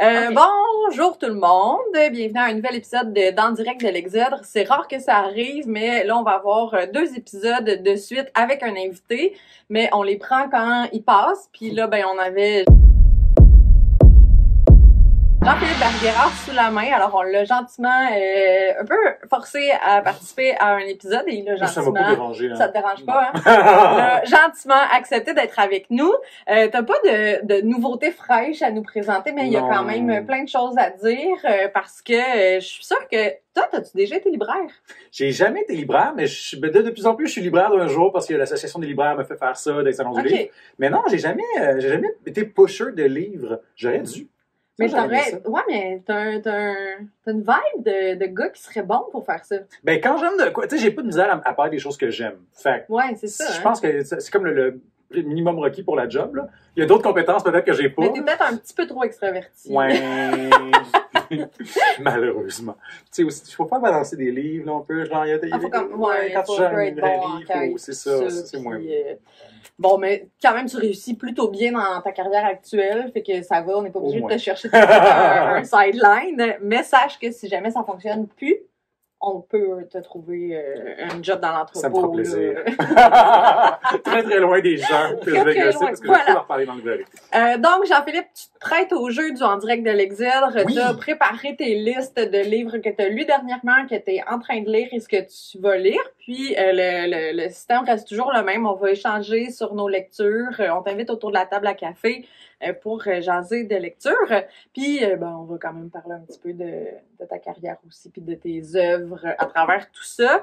Okay. Bonjour tout le monde, bienvenue à un nouvel épisode d'En direct de l'Exode. C'est rare que ça arrive, mais là on va avoir 2 épisodes de suite avec un invité, mais on les prend quand ils passent. Puis là, on avait Jean-Philippe Berguerard sous la main, alors on l'a gentiment un peu forcé à participer à un épisode et il a gentiment... Ça m'a pas dérangé. Hein? Ça te dérange pas, hein? Il a gentiment accepté d'être avec nous. T'as pas de nouveautés fraîches à nous présenter, mais il y a quand même plein de choses à dire parce que je suis sûre que... Toi, t'as-tu déjà été libraire? J'ai jamais été libraire, mais de plus en plus, je suis libraire d'un jour parce que l'association des libraires me fait faire ça, des salons du livre. Mais non, j'ai jamais été pusher de livres. J'aurais dû. Mais t'as une vibe de gars qui serait bon pour faire ça. Ben, quand j'aime de quoi, tu sais, j'ai pas de misère à part des choses que j'aime. Fait ouais, c'est ça. Je pense que c'est comme le minimum requis pour la job, là. Il y a d'autres compétences peut-être que j'ai pas. Mais t'es peut-être un petit peu trop extraverti. Ouais. Malheureusement. Tu sais, aussi, il faut pas balancer des livres, là, un peu. Genre, quand tu gères une librairie, c'est ça, c'est moins. Bon, mais quand même, tu réussis plutôt bien dans ta carrière actuelle, fait que ça va, on n'est pas obligé de te chercher un sideline, mais sache que si jamais ça fonctionne plus, on peut te trouver un job dans l'entrepôt. Ça me fera plaisir. Très, très loin des gens que je vais gosser parce que je vais leur parler dans le librairie. Donc, Jean-Philippe, tu te prêtes au jeu du En direct de l'Exode. Oui. Tu as préparé tes listes de livres que tu as lus dernièrement, que tu es en train de lire et ce que tu vas lire. Puis, le système reste toujours le même. On va échanger sur nos lectures. On t'invite autour de la table à café pour jaser de lecture. Puis, on va quand même parler un petit peu de ta carrière aussi, puis de tes œuvres à travers tout ça.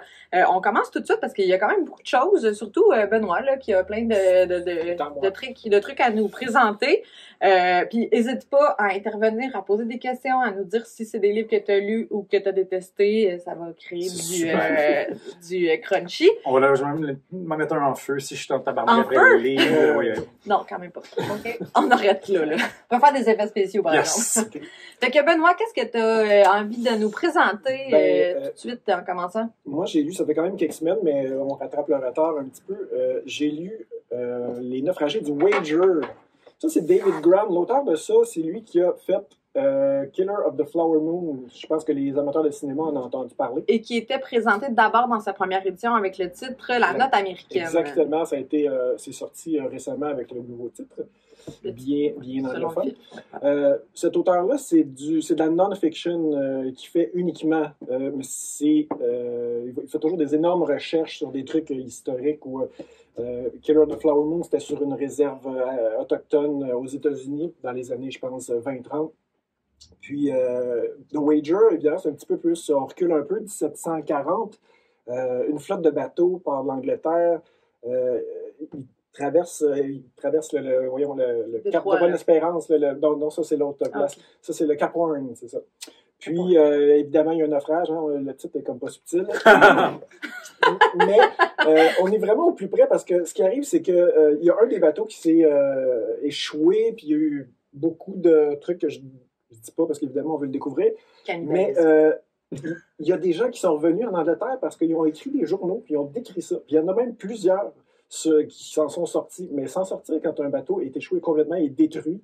On commence tout de suite parce qu'il y a quand même beaucoup de choses, surtout Benoît, là, qui a plein de trucs à nous présenter. Puis, n'hésite pas à intervenir, à poser des questions, à nous dire si c'est des livres que tu as lus ou que tu as détestés. Ça va créer du crunchy. Je vais même m'en mettre un en feu si je suis en tabarnak après le livre. Non, quand même pas. Okay. On arrête là. On peut faire des effets spéciaux, par exemple. Fait que Benoît, qu'est-ce que tu as envie de nous présenter tout de suite en commençant? Moi, j'ai lu, ça fait quand même quelques semaines, mais on rattrape le retard un petit peu. J'ai lu Les Naufragés du Wager. Ça, c'est David Graham. L'auteur de ça, c'est lui qui a fait Killer of the Flower Moon. Je pense que les amateurs de cinéma en ont entendu parler. Et qui était présenté d'abord dans sa première édition avec le titre La Note américaine. Exactement. Ça a été, c'est sorti récemment avec le nouveau titre. Bien anglophone. Cet auteur-là, c'est de la non-fiction qu'il fait uniquement. Il fait toujours des énormes recherches sur des trucs historiques ou Killer of the Flower Moon, c'était sur une réserve autochtone aux États-Unis dans les années, je pense, 20-30. Puis The Wager, évidemment, c'est un petit peu plus, on recule un peu, 1740. Une flotte de bateaux part de l'Angleterre. Il traverse le Cap de Bonne-Espérance. Non, ça, c'est l'autre place. Okay. Ça, c'est le Cap Horn, c'est ça. Puis, évidemment, il y a un naufrage. Hein, le titre est comme pas subtil. Mais on est vraiment au plus près parce que ce qui arrive, c'est qu'il y a un des bateaux qui s'est échoué, puis il y a eu beaucoup de trucs que je dis pas parce qu'évidemment, on veut le découvrir. Mais il y a des gens qui sont revenus en Angleterre parce qu'ils ont écrit des journaux, puis ils ont décrit ça. Puis il y en a même plusieurs qui s'en sont sortis. Mais sans sortir, quand un bateau est échoué complètement et détruit,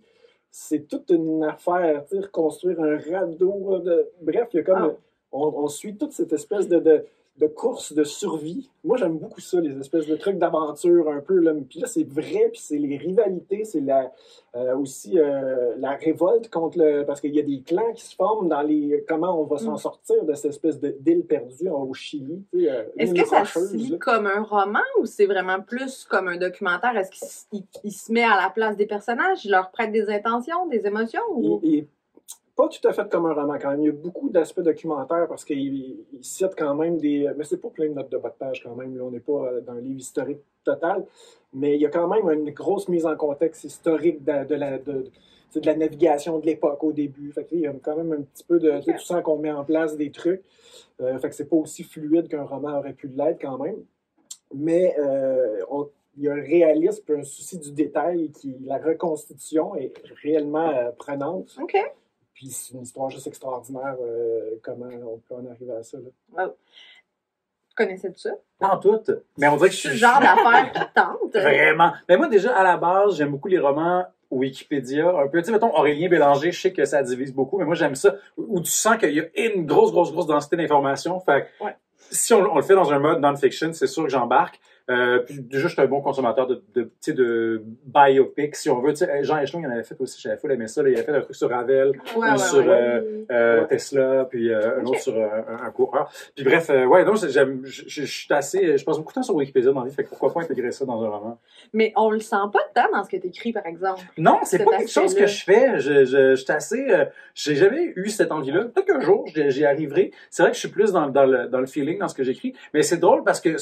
c'est toute une affaire, tu sais, reconstruire un radeau. Bref, il y a comme... On suit toute cette espèce de course de survie. Moi, j'aime beaucoup ça, les espèces de trucs d'aventure un peu. Là. Puis là, c'est vrai, puis c'est les rivalités, c'est aussi la révolte contre parce qu'il y a des clans qui se forment dans comment on va s'en sortir de cette espèce d'île perdue au Chili. Est-ce que ça se lit comme un roman ou c'est vraiment plus comme un documentaire? Est-ce qu'il se met à la place des personnages? Il leur prête des intentions, des émotions? Ou... Pas tout à fait comme un roman quand même. Il y a beaucoup d'aspects documentaires parce qu'il cite quand même mais c'est pas plein de notes de bas de page quand même. Là, on n'est pas dans un livre historique total. Mais il y a quand même une grosse mise en contexte historique de la navigation de l'époque au début. Fait que, il y a quand même un petit peu de... Tu sens qu'on met en place des trucs. Fait que c'est pas aussi fluide qu'un roman aurait pu l'être quand même. Mais il y a un réalisme et un souci du détail la reconstitution est réellement prenante. OK. Puis c'est une histoire juste extraordinaire, comment on peut en arriver à ça. Là. Wow. Tu connaissais tout ça? Pas en tout. Mais on dirait que je suis... le genre d'affaire qui tente. Vraiment. Mais moi, déjà, à la base, j'aime beaucoup les romans Wikipédia, un peu, tu sais, mettons, Aurélien Bélanger, je sais que ça divise beaucoup, mais moi, j'aime ça, où tu sens qu'il y a une grosse densité d'informations. Fait que, si on le fait dans un mode non-fiction, c'est sûr que j'embarque. Puis déjà, je suis un bon consommateur de biopic, si on veut. Tu sais, Jean Echelon, il en avait fait aussi, j'avais full aimé ça. Là, il avait fait un truc sur Ravel, sur Tesla, puis un autre sur un coureur. Puis bref, donc je suis assez, je passe beaucoup de temps sur Wikipédia dans la vie, fait que pourquoi pas intégrer ça dans un roman. Mais on le sent pas dedans dans ce que t'écris, par exemple. Non, c'est pas quelque chose que je fais. Je suis assez, j'ai jamais eu cette envie-là. Peut-être qu'un jour, j'y arriverai. C'est vrai que je suis plus dans le feeling, dans ce que j'écris. Mais c'est drôle parce que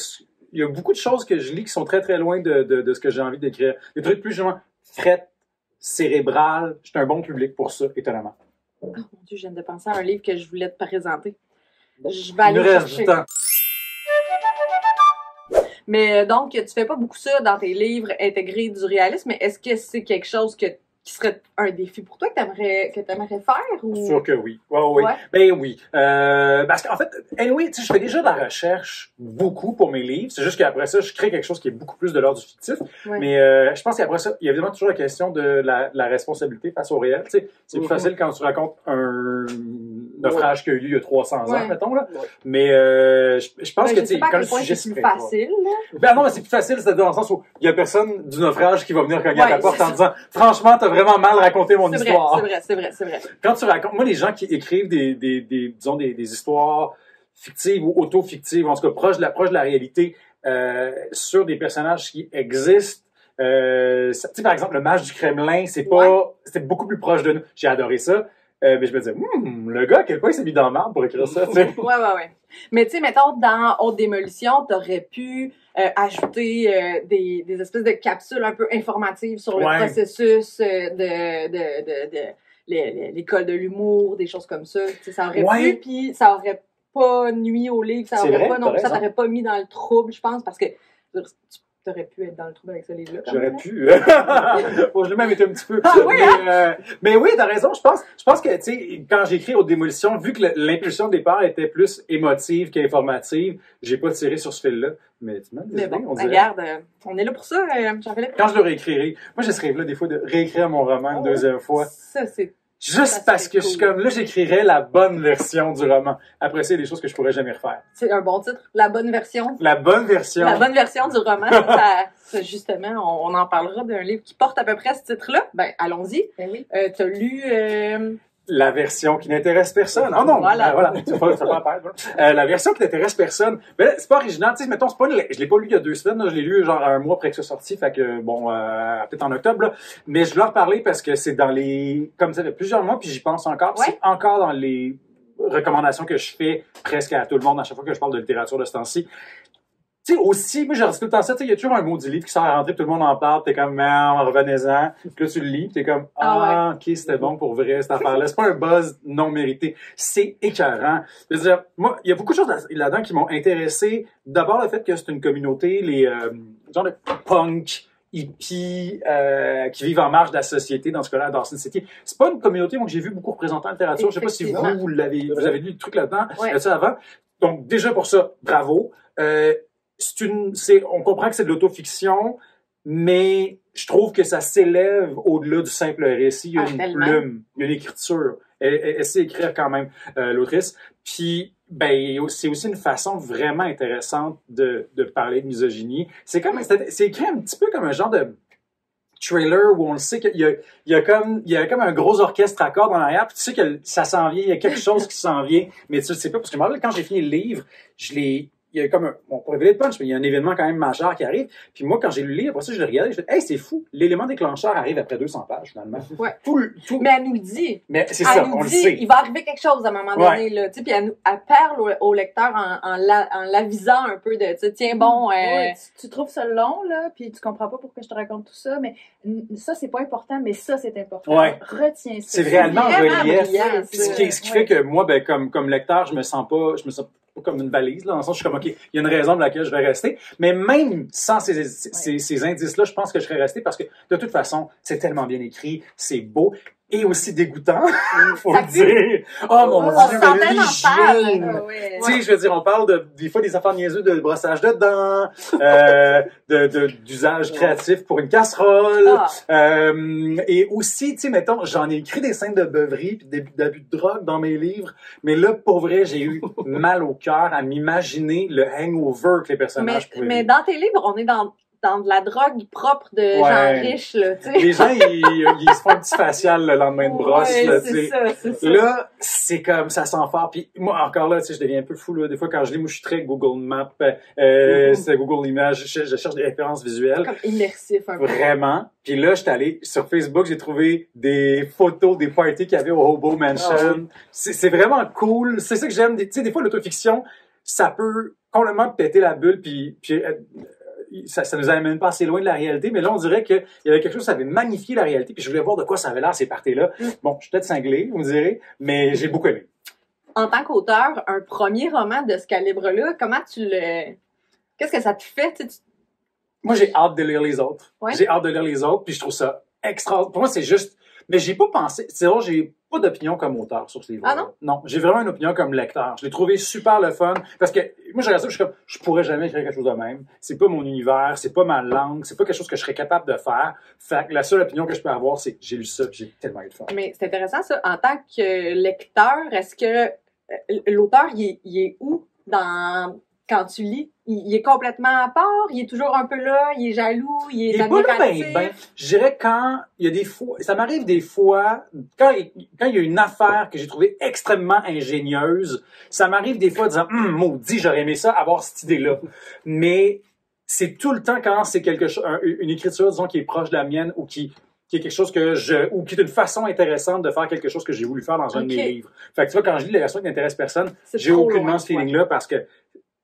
il y a beaucoup de choses que je lis qui sont très, très loin de ce que j'ai envie d'écrire. Des trucs plus, justement, fret, cérébral. Je suis un bon public pour ça, étonnamment. Oh mon Dieu, je viens de penser à un livre que je voulais te présenter. Je vais aller reste chercher. Du temps. Mais donc, tu fais pas beaucoup ça dans tes livres, intégrer du réalisme, mais est-ce que c'est quelque chose qui serait un défi pour toi que t'aimerais faire? Ou... Sûr que oui. Oui. Ben oui. Parce qu'en fait, anyway, tu sais, je fais déjà de la recherche beaucoup pour mes livres. C'est juste qu'après ça, je crée quelque chose qui est beaucoup plus de l'ordre du fictif. Ouais. Mais je pense qu'après ça, il y a évidemment toujours la question de la responsabilité face au réel. Tu sais, c'est plus facile quand tu racontes un naufrage qui a eu lieu il y a 300 ans, mettons, là. Mais je pense que, tu sais, quand le sujet c'est plus facile, là. Ben non, mais c'est plus facile, c'est dans le sens où il y a personne du naufrage qui va venir cogner à ta porte en disant, franchement, t'as vraiment mal raconté mon histoire. C'est vrai. Quand tu racontes, moi, les gens qui écrivent disons, des histoires fictives ou auto-fictives, en tout cas, proches de la réalité, sur des personnages qui existent, tu sais, par exemple, le Mage du Kremlin, c'était beaucoup plus proche de nous. J'ai adoré ça. Mais je me disais, le gars, à quel point il s'est mis dans le marbre pour écrire ça, tu sais. Ouais. Mais tu sais, mettons, dans Haute Démolition, t'aurais pu ajouter des espèces de capsules un peu informatives sur le processus de l'école de l'humour, des choses comme ça. Tu sais, ça aurait pu, puis ça aurait pas nuit au livre, ça aurait pas, non plus, ça t'aurait pas mis dans le trouble, je pense, parce que t'aurais pu être dans le trouble avec ce livre-là. J'aurais pu. Bon, je l'ai même été un petit peu. Mais oui, t'as raison. Je pense que, tu sais, quand j'écris aux démolitions, vu que l'impulsion de départ était plus émotive qu'informative, j'ai pas tiré sur ce fil-là. Mais tu m'as dit, on dirait. Regarde, on est là pour ça, Jean-Philippe. Quand je le réécrirai, moi, je serais là des fois de réécrire mon roman une deuxième fois. Ça, c'est juste parce que je suis comme, là, j'écrirais la bonne version du roman. Après ça, il y a des choses que je pourrais jamais refaire. C'est un bon titre. La bonne version. La bonne version. La bonne version du roman. ça, justement, on en parlera d'un livre qui porte à peu près ce titre-là. Ben, allons-y. Ben oui. T'as lu, La version qui n'intéresse personne. Oh non! Voilà. La version qui n'intéresse personne. Ben, c'est pas original. Tu sais, mettons, je l'ai pas lu il y a 2 semaines, là. Je l'ai lu genre un mois après que ça sorti. Fait que, bon, peut-être en octobre, là. Mais je dois en reparler parce que c'est dans comme ça fait plusieurs mois, puis j'y pense encore. Ouais. C'est encore dans les recommandations que je fais presque à tout le monde à chaque fois que je parle de littérature de ce temps-ci. Tu sais, aussi, moi, j'ai tout le temps ça, tu sais, il y a toujours un maudit livre qui sort à rentrer, tout le monde en parle, t'es comme, revenez-en. Puis là, tu le lis, t'es comme, ok, c'était bon pour vrai, cette affaire-là. C'est pas un buzz non mérité. C'est écœurant. Je veux dire, moi, il y a beaucoup de choses là-dedans qui m'ont intéressé. D'abord, le fait que c'est une communauté, les genre de punk, hippies, qui vivent en marge de la société, dans ce cas-là, à Dawson City. C'est pas une communauté, moi, que j'ai vu beaucoup représentée en littérature. Je sais pas si vous avez lu le truc là-dedans, là-dessus avant. Donc, déjà pour ça, bravo. On comprend que c'est de l'autofiction, mais je trouve que ça s'élève au-delà du simple récit. Il y a une plume, il y a une écriture. Elle sait écrire quand même, l'autrice. Puis, ben, c'est aussi une façon vraiment intéressante de parler de misogynie. C'est écrit un petit peu comme un genre de trailer où on le sait qu'il y a comme un gros orchestre à cordes en arrière, puis tu sais que ça s'en vient, il y a quelque chose qui s'en vient, mais tu sais pas, parce que moi, quand j'ai fini le livre, il y a comme on pourrait révéler le punch, mais il y a un événement quand même majeur qui arrive. Puis moi, quand j'ai lu le livre, après ça, je l'ai regardé, je me suis dit, hey, c'est fou. L'élément déclencheur arrive après 200 pages, finalement. Ouais. Tout. Mais elle nous le dit. Mais c'est ça, on le sait. Il va arriver quelque chose à un moment donné, là. Tu sais, puis elle parle au lecteur en l'avisant un peu de, tu sais, tiens, bon, tu trouves ça long, là, puis tu comprends pas pourquoi je te raconte tout ça, mais ça, c'est pas important, mais ça, c'est important. Ouais. Retiens ça. C'est réellement relief. Ce qui fait que moi, ben, comme lecteur, je me sens pas comme une valise, là, dans le sens où je suis comme, OK, il y a une raison pour laquelle je vais rester. Mais même sans ces indices-là, je pense que je serais resté parce que, de toute façon, c'est tellement bien écrit, c'est beau. et aussi dégoûtant, faut le dire. Oh mon Dieu, mais l'hygiène! Tu sais, je veux dire, on parle des fois des affaires niaiseux de brossage de dents, d'usage créatif pour une casserole, et aussi, tu sais, mettons, j'en ai écrit des scènes de beuverie puis d'abus de drogue dans mes livres, mais là, pour vrai, j'ai eu mal au cœur à m'imaginer le hangover que les personnages pouvaient mais dans tes livres, on est dans de la drogue propre de gens riches, là, tu sais. Les gens, ils se font un petit facial le lendemain de brosse, là, tu sais. C'est ça. Là, c'est comme, ça sent fort. Puis moi, encore là, tu sais, je deviens un peu fou, là. Des fois, quand je lis, moi, je suis très Google Maps, c'est Google Images, je cherche des références visuelles. Comme immersif, un peu. Vraiment. Puis là, j'étais allé sur Facebook, j'ai trouvé des photos des parties qu'il y avait au Hobo Mansion. C'est vraiment cool. C'est ça que j'aime. Tu sais, des fois, l'autofiction, ça peut complètement péter la bulle, puis ça nous amène pas assez loin de la réalité, mais là, on dirait qu'il y avait quelque chose, ça avait magnifié la réalité, puis je voulais voir de quoi ça avait l'air, ces parties-là. Bon, je suis peut-être cinglé, vous me direz, mais j'ai beaucoup aimé. En tant qu'auteur, un premier roman de ce calibre-là, comment tu le... Qu'est-ce que ça te fait? Moi, j'ai hâte de lire les autres. Ouais. J'ai hâte de lire les autres, puis je trouve ça extraordinaire. Pour moi, c'est juste... Mais j'ai pas pensé... C'est vrai, j'ai pas d'opinion comme auteur sur ce livre. Ah non? Non, j'ai vraiment une opinion comme lecteur. Je l'ai trouvé super le fun, parce que moi, je regarde ça, je suis comme, je pourrais jamais écrire quelque chose de même. C'est pas mon univers, c'est pas ma langue, c'est pas quelque chose que je serais capable de faire. Fait que la seule opinion que je peux avoir, c'est j'ai lu ça, puis j'ai tellement eu de fun. Mais c'est intéressant, ça. En tant que lecteur, est-ce que l'auteur, il est où quand tu lis? Il est complètement à part? Il est toujours un peu là? Il est jaloux? Il est admiratif? Je dirais quand il y a des fois... Ça m'arrive des fois... Quand il y a une affaire que j'ai trouvée extrêmement ingénieuse, ça m'arrive des fois de dire « maudit, j'aurais aimé ça, avoir cette idée-là. » Mais c'est tout le temps quand c'est quelque chose, une écriture, disons, qui est proche de la mienne ou qui est quelque chose ou qui est une façon intéressante de faire quelque chose que j'ai voulu faire dans un de mes livres. Fait que tu vois, quand je lis la version qui n'intéresse personne, j'ai aucunement ce feeling-là parce que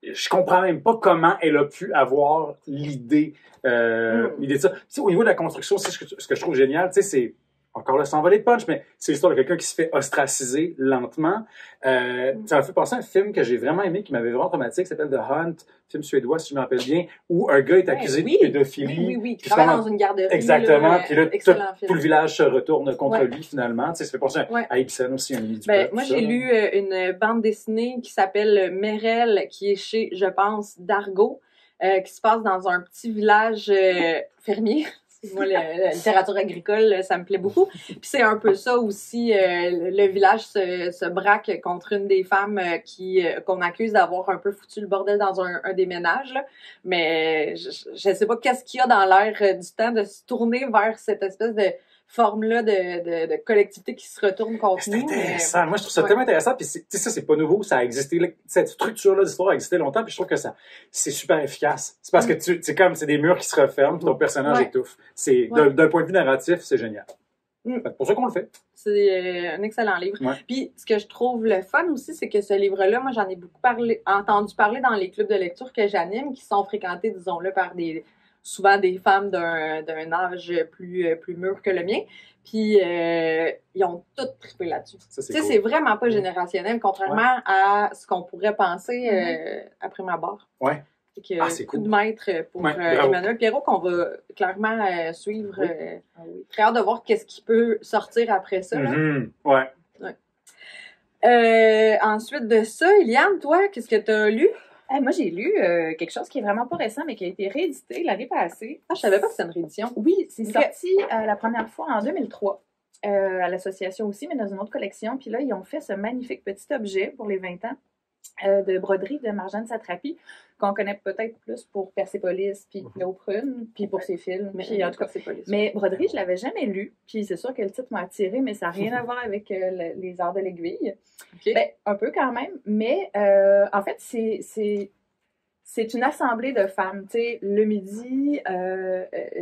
je comprends même pas comment elle a pu avoir l'idée de ça. Tu sais, au niveau de la construction, c'est ce que je trouve génial, tu sais, c'est encore là, sans voler de punch, mais c'est l'histoire de quelqu'un qui se fait ostraciser lentement. Ça m'a fait penser à un film que j'ai vraiment aimé, qui m'avait vraiment traumatisé, qui s'appelle The Hunt, film suédois, si je me rappelle bien, où un gars est accusé de pédophilie. Oui, qui travaille dans une garderie. Exactement. Puis là, tout le village se retourne contre lui, finalement. Tu sais, ça fait penser à Ibsen aussi, un ami du peuple. Moi, j'ai lu une bande dessinée qui s'appelle Merel, qui est chez, je pense, Dargaud, qui se passe dans un petit village fermier. Moi, la littérature agricole, ça me plaît beaucoup. Puis c'est un peu ça aussi. Le village se braque contre une des femmes qu'on accuse d'avoir un peu foutu le bordel dans un des ménages. Là. Mais je sais pas qu'est-ce qu'il y a dans l'air du temps de se tourner vers cette espèce de forme-là de collectivité qui se retourne contre nous. C'est intéressant. Moi, je trouve ça tellement intéressant. Puis, ça, c'est pas nouveau. Ça a existé. Cette structure-là d'histoire a existé longtemps. Puis, je trouve que c'est super efficace. C'est parce que c'est des murs qui se referment. Puis ton personnage étouffe. D'un point de vue narratif, c'est génial. C'est pour ça qu'on le fait. C'est un excellent livre. Puis, ce que je trouve le fun aussi, c'est que ce livre-là, moi, j'en ai beaucoup entendu parler dans les clubs de lecture que j'anime, qui sont fréquentés, disons-le, par souvent des femmes d'un âge plus mûr que le mien. Puis, ils ont toutes trippé là-dessus. C'est vraiment pas générationnel, contrairement à ce qu'on pourrait penser après ma barre. C'est coup de maître pour Emmanuel Pierrot, qu'on va clairement suivre. Très hâte de voir qu'est-ce qui peut sortir après ça. Ensuite de ça, Eliane, toi, qu'est-ce que tu as lu? Moi, j'ai lu quelque chose qui est vraiment pas récent, mais qui a été réédité l'année passée. Je savais pas que c'était une réédition. Oui, c'est sorti la première fois en 2003, à l'association aussi, mais dans une autre collection. Puis là, ils ont fait ce magnifique petit objet pour les 20 ans de broderie de Marjane Satrapi, qu'on connaît peut-être plus pour Persépolis, puis Cléo Prune, puis pour ses films. En tout cas, mais broderie, je l'avais jamais lu. Puis c'est sûr que le titre m'a attiré, mais ça n'a rien à voir avec les arts de l'aiguille. Un peu quand même, mais en fait, c'est une assemblée de femmes. Tu sais, le midi,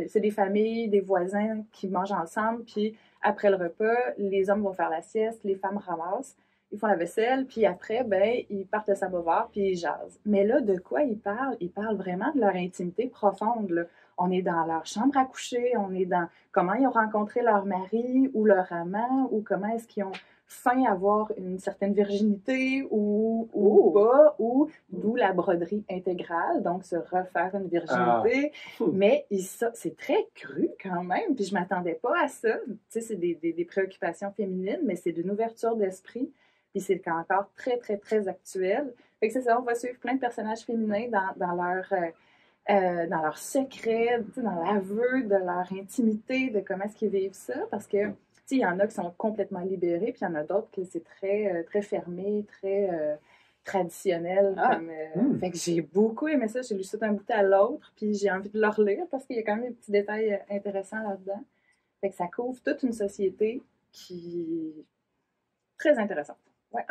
c'est des familles, des voisins qui mangent ensemble, puis après le repas, les hommes vont faire la sieste, les femmes ramassent. Ils font la vaisselle, puis après, ils partent le samovar, puis ils jasent. Mais là, de quoi ils parlent? Ils parlent vraiment de leur intimité profonde, là. On est dans leur chambre à coucher, on est dans comment ils ont rencontré leur mari ou leur amant, ou comment est-ce qu'ils ont fin avoir une certaine virginité ou pas, ou d'où la broderie intégrale, donc se refaire une virginité. Mais ça, c'est très cru quand même, puis je m'attendais pas à ça. Tu sais, c'est des préoccupations féminines, mais c'est d'une ouverture d'esprit, puis c'est encore très, très, très actuel. Fait que c'est ça, on va suivre plein de personnages féminins dans leur secret, dans l'aveu de leur intimité, de comment est-ce qu'ils vivent ça, parce que il y en a qui sont complètement libérés, puis il y en a d'autres qui c'est très, très fermé, très traditionnel. Fait que j'ai beaucoup aimé ça, j'ai lu ça d'un bout à l'autre, puis j'ai envie de le relire parce qu'il y a quand même des petits détails intéressants là-dedans. Fait que ça couvre toute une société qui est très intéressante. Ouais.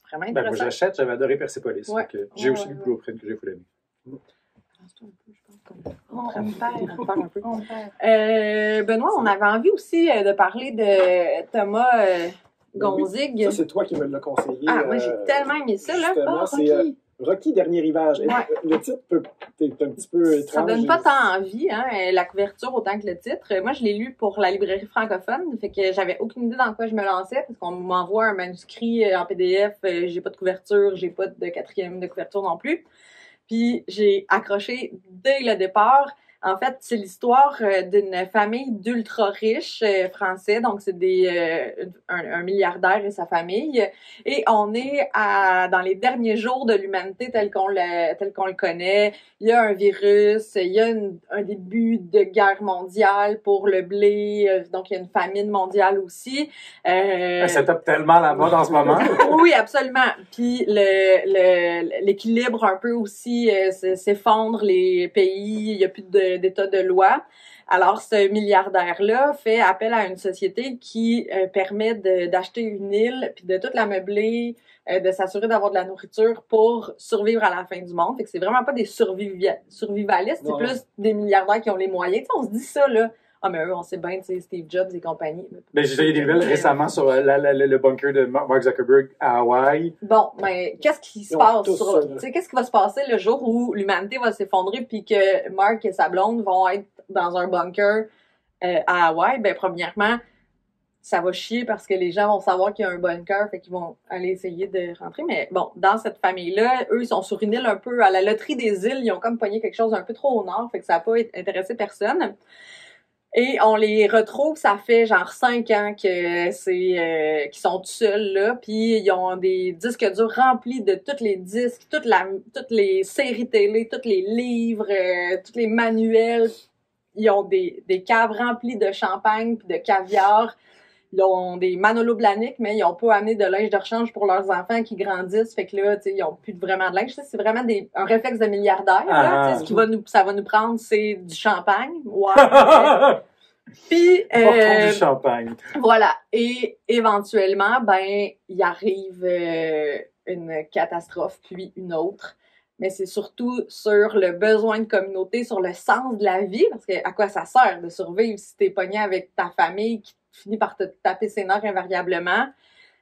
Vraiment intéressant. Moi, j'achète, j'avais adoré Persepolis. Ouais. J'ai aussi lu Blueprint que j'ai beaucoup aimé. Benoît, on avait envie aussi de parler de Thomas Gonzig. Ça, c'est toi qui me l'as conseillé. Moi, j'ai tellement aimé ça, là. C'est Rocky, Dernier Rivage. Ouais. Le titre est un petit peu étrange. Ça donne pas tant envie, hein, la couverture autant que le titre. Moi, je l'ai lu pour la librairie francophone, fait que j'avais aucune idée dans quoi je me lançais, parce qu'on m'envoie un manuscrit en PDF, j'ai pas de couverture, j'ai pas de quatrième de couverture non plus. Puis j'ai accroché dès le départ. En fait, c'est l'histoire d'une famille d'ultra riches français. Donc, c'est un milliardaire et sa famille. Et on est dans les derniers jours de l'humanité tel qu'on le connaît. Il y a un virus, il y a un début de guerre mondiale pour le blé. Donc, il y a une famine mondiale aussi. Ça tape tellement la mode en ce moment. Oui, absolument. Puis l'équilibre un peu aussi s'effondre, les pays, il n'y a plus d'état de loi. Alors, ce milliardaire-là fait appel à une société qui permet d'acheter une île, puis de toute la meubler, de s'assurer d'avoir de la nourriture pour survivre à la fin du monde. Fait que c'est vraiment pas des survivalistes, c'est plus des milliardaires qui ont les moyens. Tu sais, on se dit ça, là. Ah, mais eux, on sait bien, tu sais, Steve Jobs et compagnie. Ben, j'ai eu des nouvelles récemment sur le bunker de Mark Zuckerberg à Hawaï. Bon, mais qu'est-ce qui se passe qu'est-ce qui va se passer le jour où l'humanité va s'effondrer puis que Mark et sa blonde vont être dans un bunker à Hawaï? Ben, premièrement, ça va chier parce que les gens vont savoir qu'il y a un bunker, fait qu'ils vont aller essayer de rentrer. Mais bon, dans cette famille-là, eux, ils sont sur une île un peu à la loterie des îles. Ils ont comme pogné quelque chose un peu trop au nord, fait que ça n'a pas intéressé personne. Et on les retrouve, ça fait genre 5 ans que qu'ils sont tout seuls là, puis ils ont des disques durs remplis de tous les disques, toutes les séries télé, tous les livres, tous les manuels. Ils ont des caves remplies de champagne puis de caviar. Ils ont des Manolo Blahnik, mais ils n'ont pas amené de linge de rechange pour leurs enfants qui grandissent. Fait que là, tu sais, ils n'ont plus vraiment de linge. C'est vraiment un réflexe de milliardaire. Là, ça va nous prendre, c'est du champagne. Ouais. Puis, du champagne. Voilà. Et éventuellement, ben, il arrive une catastrophe, puis une autre. Mais c'est surtout sur le besoin de communauté, sur le sens de la vie, parce que à quoi ça sert de survivre si t'es pogné avec ta famille qui finit par te taper ses nerfs invariablement.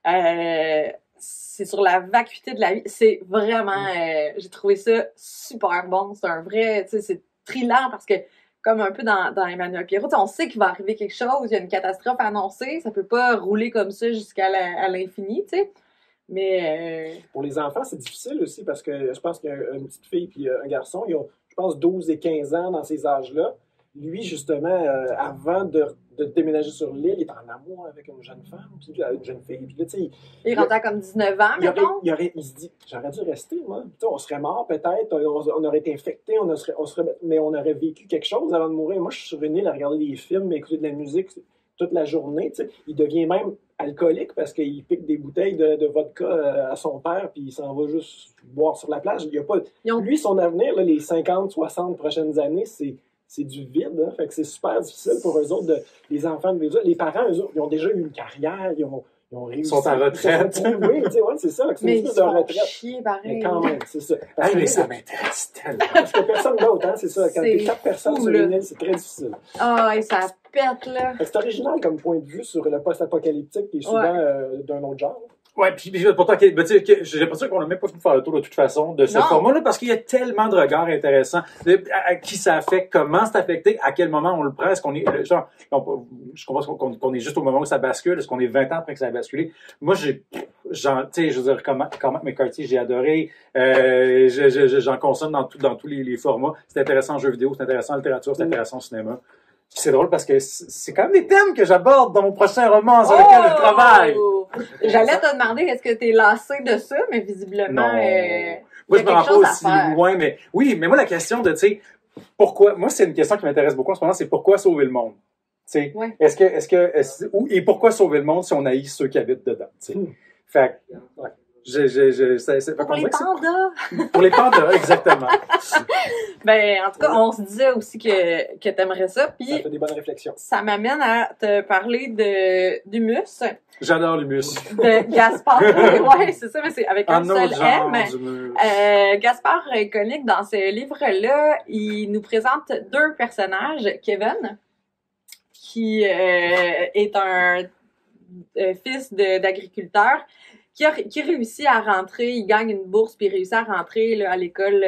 C'est sur la vacuité de la vie. C'est vraiment... j'ai trouvé ça super bon. C'est un vrai... Tu sais, c'est thriller parce que, comme un peu dans Emmanuel Pierrot, on sait qu'il va arriver quelque chose, il y a une catastrophe annoncée, ça peut pas rouler comme ça jusqu'à l'infini, tu sais. Mais... Pour les enfants, c'est difficile aussi parce que je pense qu'il y a une petite fille et un garçon, ils ont, je pense, 12 et 15 ans dans ces âges-là. Lui, justement, avant de déménager sur l'île, il est en amour avec une jeune femme, puis une jeune fille. Puis là, tu sais, il rentre comme 19 ans, mettons. Il se dit, j'aurais dû rester, moi. Tu sais, on serait mort peut-être, on aurait été infecté, mais on aurait vécu quelque chose avant de mourir. Moi, je suis sur une île à regarder des films, à écouter de la musique toute la journée. Tu sais. Il devient même alcoolique parce qu'il pique des bouteilles de vodka à son père, puis il s'en va juste boire sur la plage. Il y a pas... Lui, son avenir, là, les 50, 60 prochaines années, c'est du vide, hein? Fait que c'est super difficile pour eux autres, les enfants de les parents, eux autres, ils ont déjà eu une carrière, ils ont réussi. Ils sont en retraite. Oui, tu sais, ouais, c'est ça. Mais ils sont chiés, pareil. Mais quand même, c'est ça. Mais ça m'intéresse tellement. Parce que personne d'autre, hein, c'est ça. Quand t'es 4 personnes sur une île, c'est très difficile. Ah, et ça pète, là. C'est original comme point de vue sur le post-apocalyptique qui est souvent d'un autre genre. Ouais, puis pourtant, j'ai l'impression qu'on n'a même pas pu faire le tour de toute façon de ce format-là, parce qu'il y a tellement de regards intéressants, à qui ça affecte, comment c'est affecté, à quel moment on le prend, est-ce qu'on est, genre, je comprends qu'on est juste au moment où ça bascule, est-ce qu'on est 20 ans après que ça a basculé? Moi, tu sais, je veux dire, comment McCarthy, j'ai adoré, j'en consomme dans tous les formats. C'est intéressant en jeu vidéo, c'est intéressant en littérature, c'est intéressant au cinéma. C'est drôle parce que c'est quand même des thèmes que j'aborde dans mon prochain roman sur lequel je travaille. J'allais te demander, est-ce que t'es lassé de ça, mais visiblement, moi, je me rends pas aussi loin, mais oui, mais moi, la question de, tu sais, pourquoi, moi, c'est une question qui m'intéresse beaucoup en ce moment, c'est pourquoi sauver le monde? Tu sais, et pourquoi sauver le monde si on haït ceux qui habitent dedans, tu sais? Fait ouais. Pour les pandas! Pour les pandas, exactement. Ben, en tout cas, on se disait aussi que t'aimerais ça. Puis ça fait des bonnes réflexions. Ça m'amène à te parler d'humus. J'adore l'humus. De Gaspard. Ouais, c'est ça, mais c'est avec un seul M. Gaspard Koenig, dans ce livre-là, il nous présente deux personnages. Kevin, qui est un fils d'agriculteur, qui réussit à rentrer, il gagne une bourse, puis il réussit à rentrer là, à l'école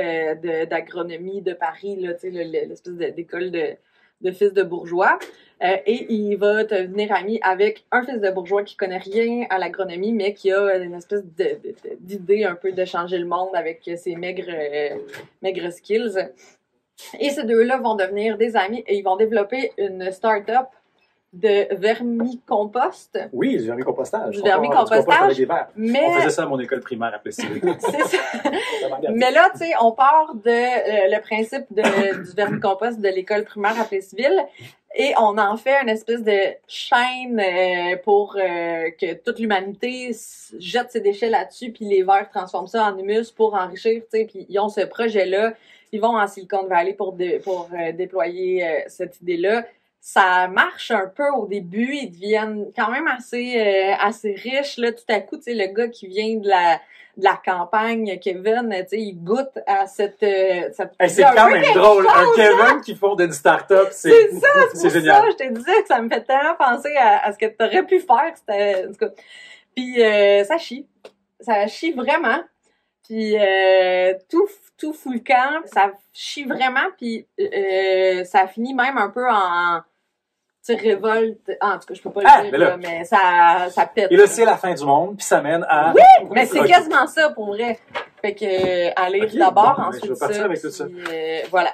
d'agronomie de Paris, là, tu sais, l'espèce d'école de fils de bourgeois. Et il va devenir ami avec un fils de bourgeois qui connaît rien à l'agronomie, mais qui a une espèce d'idée un peu de changer le monde avec ses maigres skills. Et ces deux-là vont devenir des amis et ils vont développer une start-up de vermicompost. Oui, du vermicompostage. Du vermicompostage. Mais... On faisait ça à mon école primaire à Plessisville. C'est ça. Mais là, tu sais, on part de le principe du vermicompost de l'école primaire à Plessisville et on en fait une espèce de chaîne pour que toute l'humanité jette ses déchets là-dessus, puis les vers transforment ça en humus pour enrichir, tu sais, puis ils ont ce projet-là. Ils vont en Silicon Valley pour déployer cette idée-là. Ça marche un peu au début, ils deviennent quand même assez riches, là, tout à coup, tu sais, le gars qui vient de la campagne, Kevin, tu sais, il goûte à cette c'est quand même drôle, un Kevin qui fonde une start-up, c'est génial. Ça, je te disais que ça me fait tellement penser à ce que tu aurais pu faire, en tout cas. Puis ça chie vraiment, puis tout fout le camp, ça chie vraiment, puis ça finit même un peu en révolte. En tout cas, je peux pas le dire, mais ça pète. Et là, c'est la fin du monde, puis ça mène à... Oui! Mais c'est quasiment ça, pour vrai. Fait que, à lire d'abord, ensuite je vais partir avec tout ça. Voilà.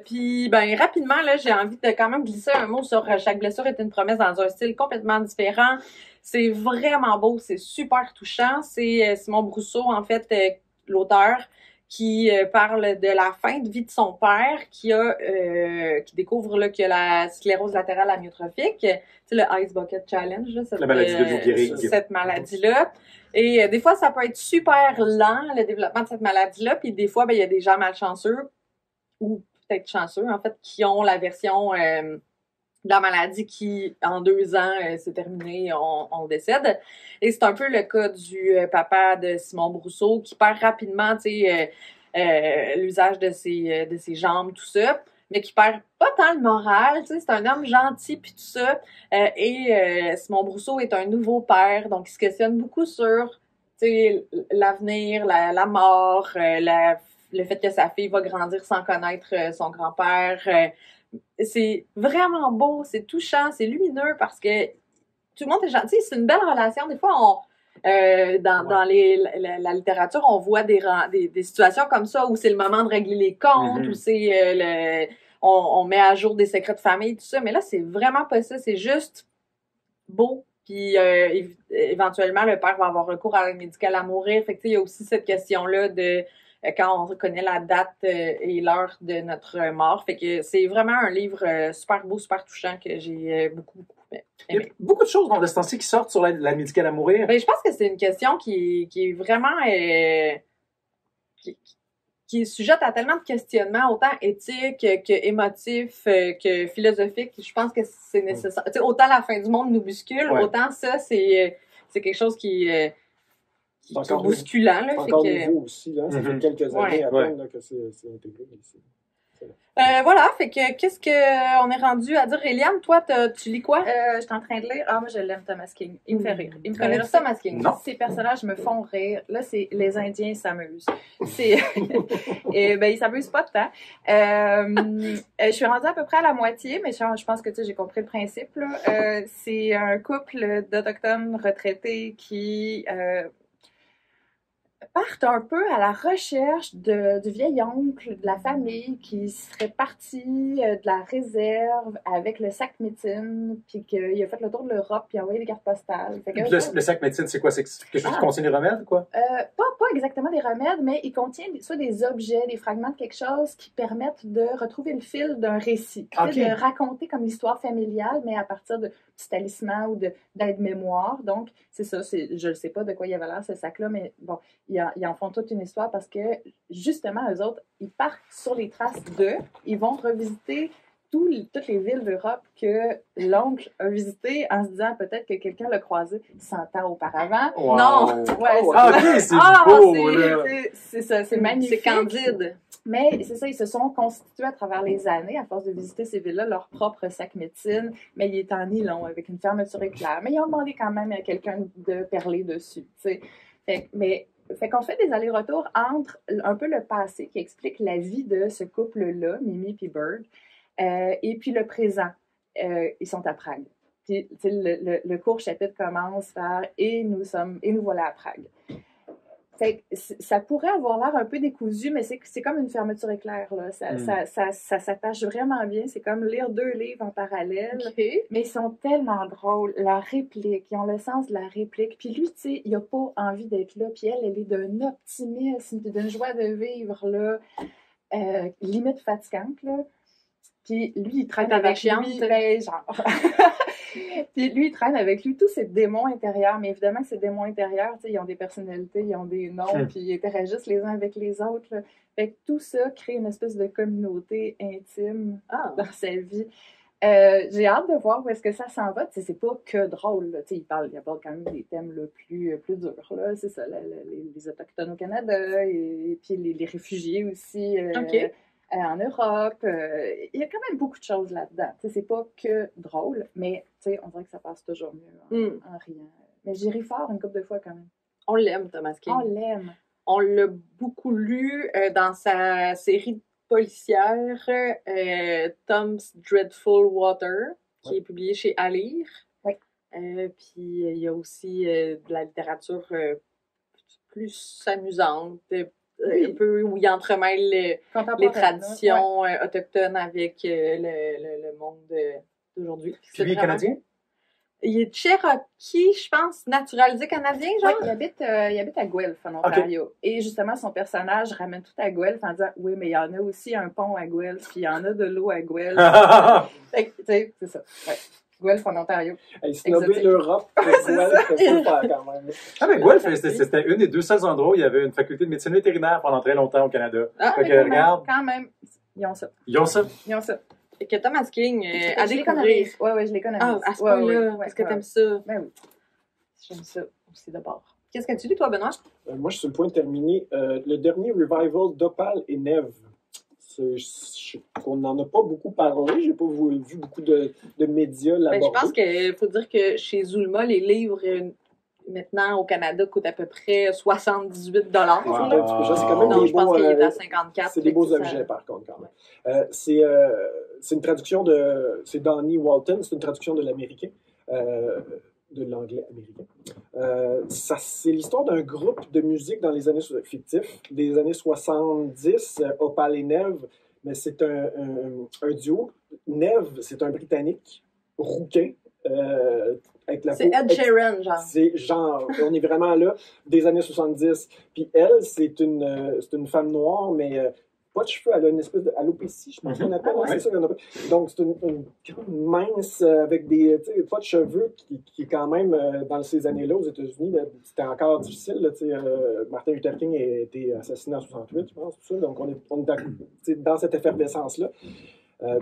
Puis, ben, rapidement, là, j'ai envie de quand même glisser un mot sur Chaque blessure est une promesse dans un style complètement différent. C'est vraiment beau, c'est super touchant. C'est Simon Brousseau, en fait, l'auteur, qui parle de la fin de vie de son père, qui découvre là qu'il y a la sclérose latérale amyotrophique, tu sais, le Ice Bucket Challenge, là, la maladie de Lou Gehrig. Cette maladie-là. Et des fois, ça peut être super lent, le développement de cette maladie-là, puis des fois, ben, il y a des gens malchanceux, ou peut-être chanceux, en fait, qui ont la version de la maladie qui, en 2 ans, c'est terminé, on décède. Et c'est un peu le cas du papa de Simon Brousseau qui perd rapidement, tu sais, l'usage de ses jambes, tout ça, mais qui perd pas tant le moral, tu sais, c'est un homme gentil puis tout ça. Et Simon Brousseau est un nouveau père, donc il se questionne beaucoup sur, tu sais, l'avenir, la mort, le fait que sa fille va grandir sans connaître son grand-père. C'est vraiment beau, c'est touchant, c'est lumineux parce que tout le monde est gentil. C'est une belle relation. Des fois, dans la littérature, on voit des situations comme ça où c'est le moment de régler les comptes, où c'est on met à jour des secrets de famille, tout ça. Mais là, c'est vraiment pas ça. C'est juste beau. Puis éventuellement, le père va avoir recours à l'aide médicale à mourir. Fait que il y a aussi cette question-là de quand on reconnaît la date et l'heure de notre mort. Fait que c'est vraiment un livre super beau, super touchant que j'ai beaucoup aimé. Il y a beaucoup de choses dans ce temps-ci qui sortent sur l'aide médicale à mourir. Ben, je pense que c'est une question qui est vraiment... qui est sujette à tellement de questionnements, autant éthiques que émotifs, que philosophiques. Je pense que c'est nécessaire. Tu sais, autant la fin du monde nous bouscule, autant ça, c'est quelque chose qui est bousculant. Là, c'est encore nouveau aussi. Là. Ça fait quelques années à peine là, que c'est intégré. Voilà, fait que qu'est-ce qu'on est rendu à dire? Eliane, toi, tu lis quoi? Je suis en train de lire. Ah, moi, je l'aime, Thomas King. Il me fait rire. Il me fait Connais rire. Thomas King? Non. Ces personnages me font rire. Là, c'est les Indiens s'amusent. C'est et ben ils s'amusent pas tant. Je suis rendue à peu près à la moitié, mais je pense que tu sais, j'ai compris le principe. Là. C'est un couple d'Autochtones retraités qui partent un peu à la recherche du vieil oncle de la famille qui serait parti de la réserve avec le sac médecine, puis qu'il a fait le tour de l'Europe, puis a envoyé des cartes postales. Fait que, Le sac médecine, c'est quoi? C'est quelque chose qui contient des remèdes, quoi? pas exactement des remèdes, mais il contient soit des objets, des fragments de quelque chose qui permettent de retrouver le fil d'un récit. Okay. De raconter comme l'histoire familiale, mais à partir de petits talismans ou d'aide-mémoire. Donc, c'est ça. Je ne sais pas de quoi il y avait l'air, ce sac-là, mais bon, ils en font toute une histoire parce que, justement, eux autres, ils partent sur les traces ils vont revisiter toutes les villes d'Europe que l'oncle a visitées en se disant peut-être que quelqu'un l'a croisé 100 ans auparavant. Wow. Non! Ouais, ok, c'est beau, là! C'est ça, c'est magnifique. C'est candide. Mais c'est ça, ils se sont constitués à travers les années, à force de visiter ces villes-là, leur propre sac médecine, mais il est en nylon, avec une fermeture éclair. Mais ils ont demandé quand même à quelqu'un de perler dessus, tu sais. Fait qu'on fait des allers-retours entre un peu le passé qui explique la vie de ce couple-là, Mimi et Bird, et puis le présent. Ils sont à Prague. Puis le court chapitre commence par « Et nous voilà à Prague ». Fait que ça pourrait avoir l'air un peu décousu, mais c'est comme une fermeture éclair, là. Ça s'attache vraiment bien. C'est comme lire 2 livres en parallèle. Okay. Mais ils sont tellement drôles. La réplique, ils ont le sens de la réplique. Puis lui, tu sais, il n'a pas envie d'être là. Puis elle est d'un optimisme, d'une joie de vivre, là, limite fatigante, là. Puis lui, il traîne avec lui, ben, genre... Puis lui, il traîne avec lui tous ses démons intérieurs. Mais évidemment que ces démons intérieurs, tu sais, ils ont des personnalités, ils ont des noms, puis ils interagissent les uns avec les autres, là. Fait que tout ça crée une espèce de communauté intime dans sa vie. J'ai hâte de voir où est-ce que ça s'en va. Tu sais, c'est pas que drôle, là. Tu sais, il parle quand même des thèmes là, plus durs, là. C'est ça, les Autochtones au Canada, et puis les réfugiés aussi. En Europe, il y a quand même beaucoup de choses là-dedans. Tu sais, c'est pas que drôle, mais tu sais, on dirait que ça passe toujours mieux en riant. Mais j'ai ri fort une couple de fois quand même. On l'aime, Thomas King. On l'aime. On l'a beaucoup lu dans sa série policière Tom's Dreadful Water, qui est publiée chez À lire. Oui. Puis il y a aussi de la littérature plus amusante, un peu où il entremêle les traditions autochtones avec le monde d'aujourd'hui. Puis lui est canadien? Il est Cherokee, je pense, naturalisé canadien, genre? Oui, il habite à Guelph, en Ontario. Okay. Et justement, son personnage ramène tout à Guelph en disant « Oui, mais il y en a aussi un pont à Guelph, puis il y en a de l'eau à Guelph. » Fait que, tu sais, c'est ça. Ouais. Guelph en Ontario. Hey, snobber l'Europe, Guelph, c'est pas le faire quand même. Ah, mais Guelph, c'était une des 2 seuls endroits où il y avait une faculté de médecine vétérinaire pendant très longtemps au Canada. Ah, fait que, regarde. Quand même, ils ont ça. Ils ont ça. Ils ont ça. Et que Thomas King a découvert. Oui, je l'économise. Ah, à ce point-là, est-ce que t'aimes ça? Ben oui. J'aime ça aussi d'abord. Qu'est-ce que tu lis, toi, Benoît? Moi, je suis sur le point de terminer. Le dernier revival d'Opale et Neve. On n'en a pas beaucoup parlé. J'ai pas vu beaucoup de médias là-bas. Je pense qu'il faut dire que chez Zulma, les livres maintenant au Canada coûtent à peu près 78 $. Wow. C'est quand même je pense qu'il est à 54. C'est des beaux objets, par contre, quand même. C'est une traduction de... C'est Donnie Walton, c'est une traduction de l'américain, de l'anglais américain. C'est l'histoire d'un groupe de musique dans les années fictifs, des années 70, Opale et Neve, mais c'est un duo. Neve, c'est un Britannique, rouquin, c'est Ed Sheeran, genre. C'est genre, on est vraiment là, des années 70. Puis elle, c'est une femme noire, mais pas de cheveux, elle a une espèce d'alopécie, je pense qu'on appelle. C'est ça qu'on appelle. Donc, c'est une mince avec des, pas de cheveux, qui est quand même, dans ces années-là, aux États-Unis, c'était encore difficile. Là, Martin Luther King a été assassiné en 68, je pense, tout ça. Donc, on est dans cette effervescence-là.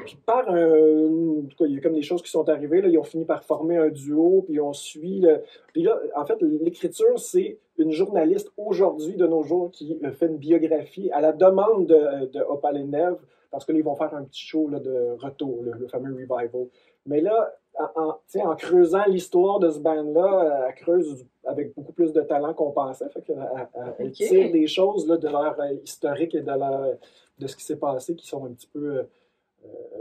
Puis en tout cas, il y a comme des choses qui sont arrivées. Là, ils ont fini par former un duo, puis on suit. Puis là, en fait, l'écriture, c'est une journaliste aujourd'hui, de nos jours, qui fait une biographie à la demande de Opale et Neve parce que là, ils vont faire un petit show là, de retour, le fameux revival. Mais là, en creusant l'histoire de ce band-là, elle creuse avec beaucoup plus de talent qu'on pensait. Fait qu'elle tire des choses là, de leur historique et de ce qui s'est passé qui sont un petit peu...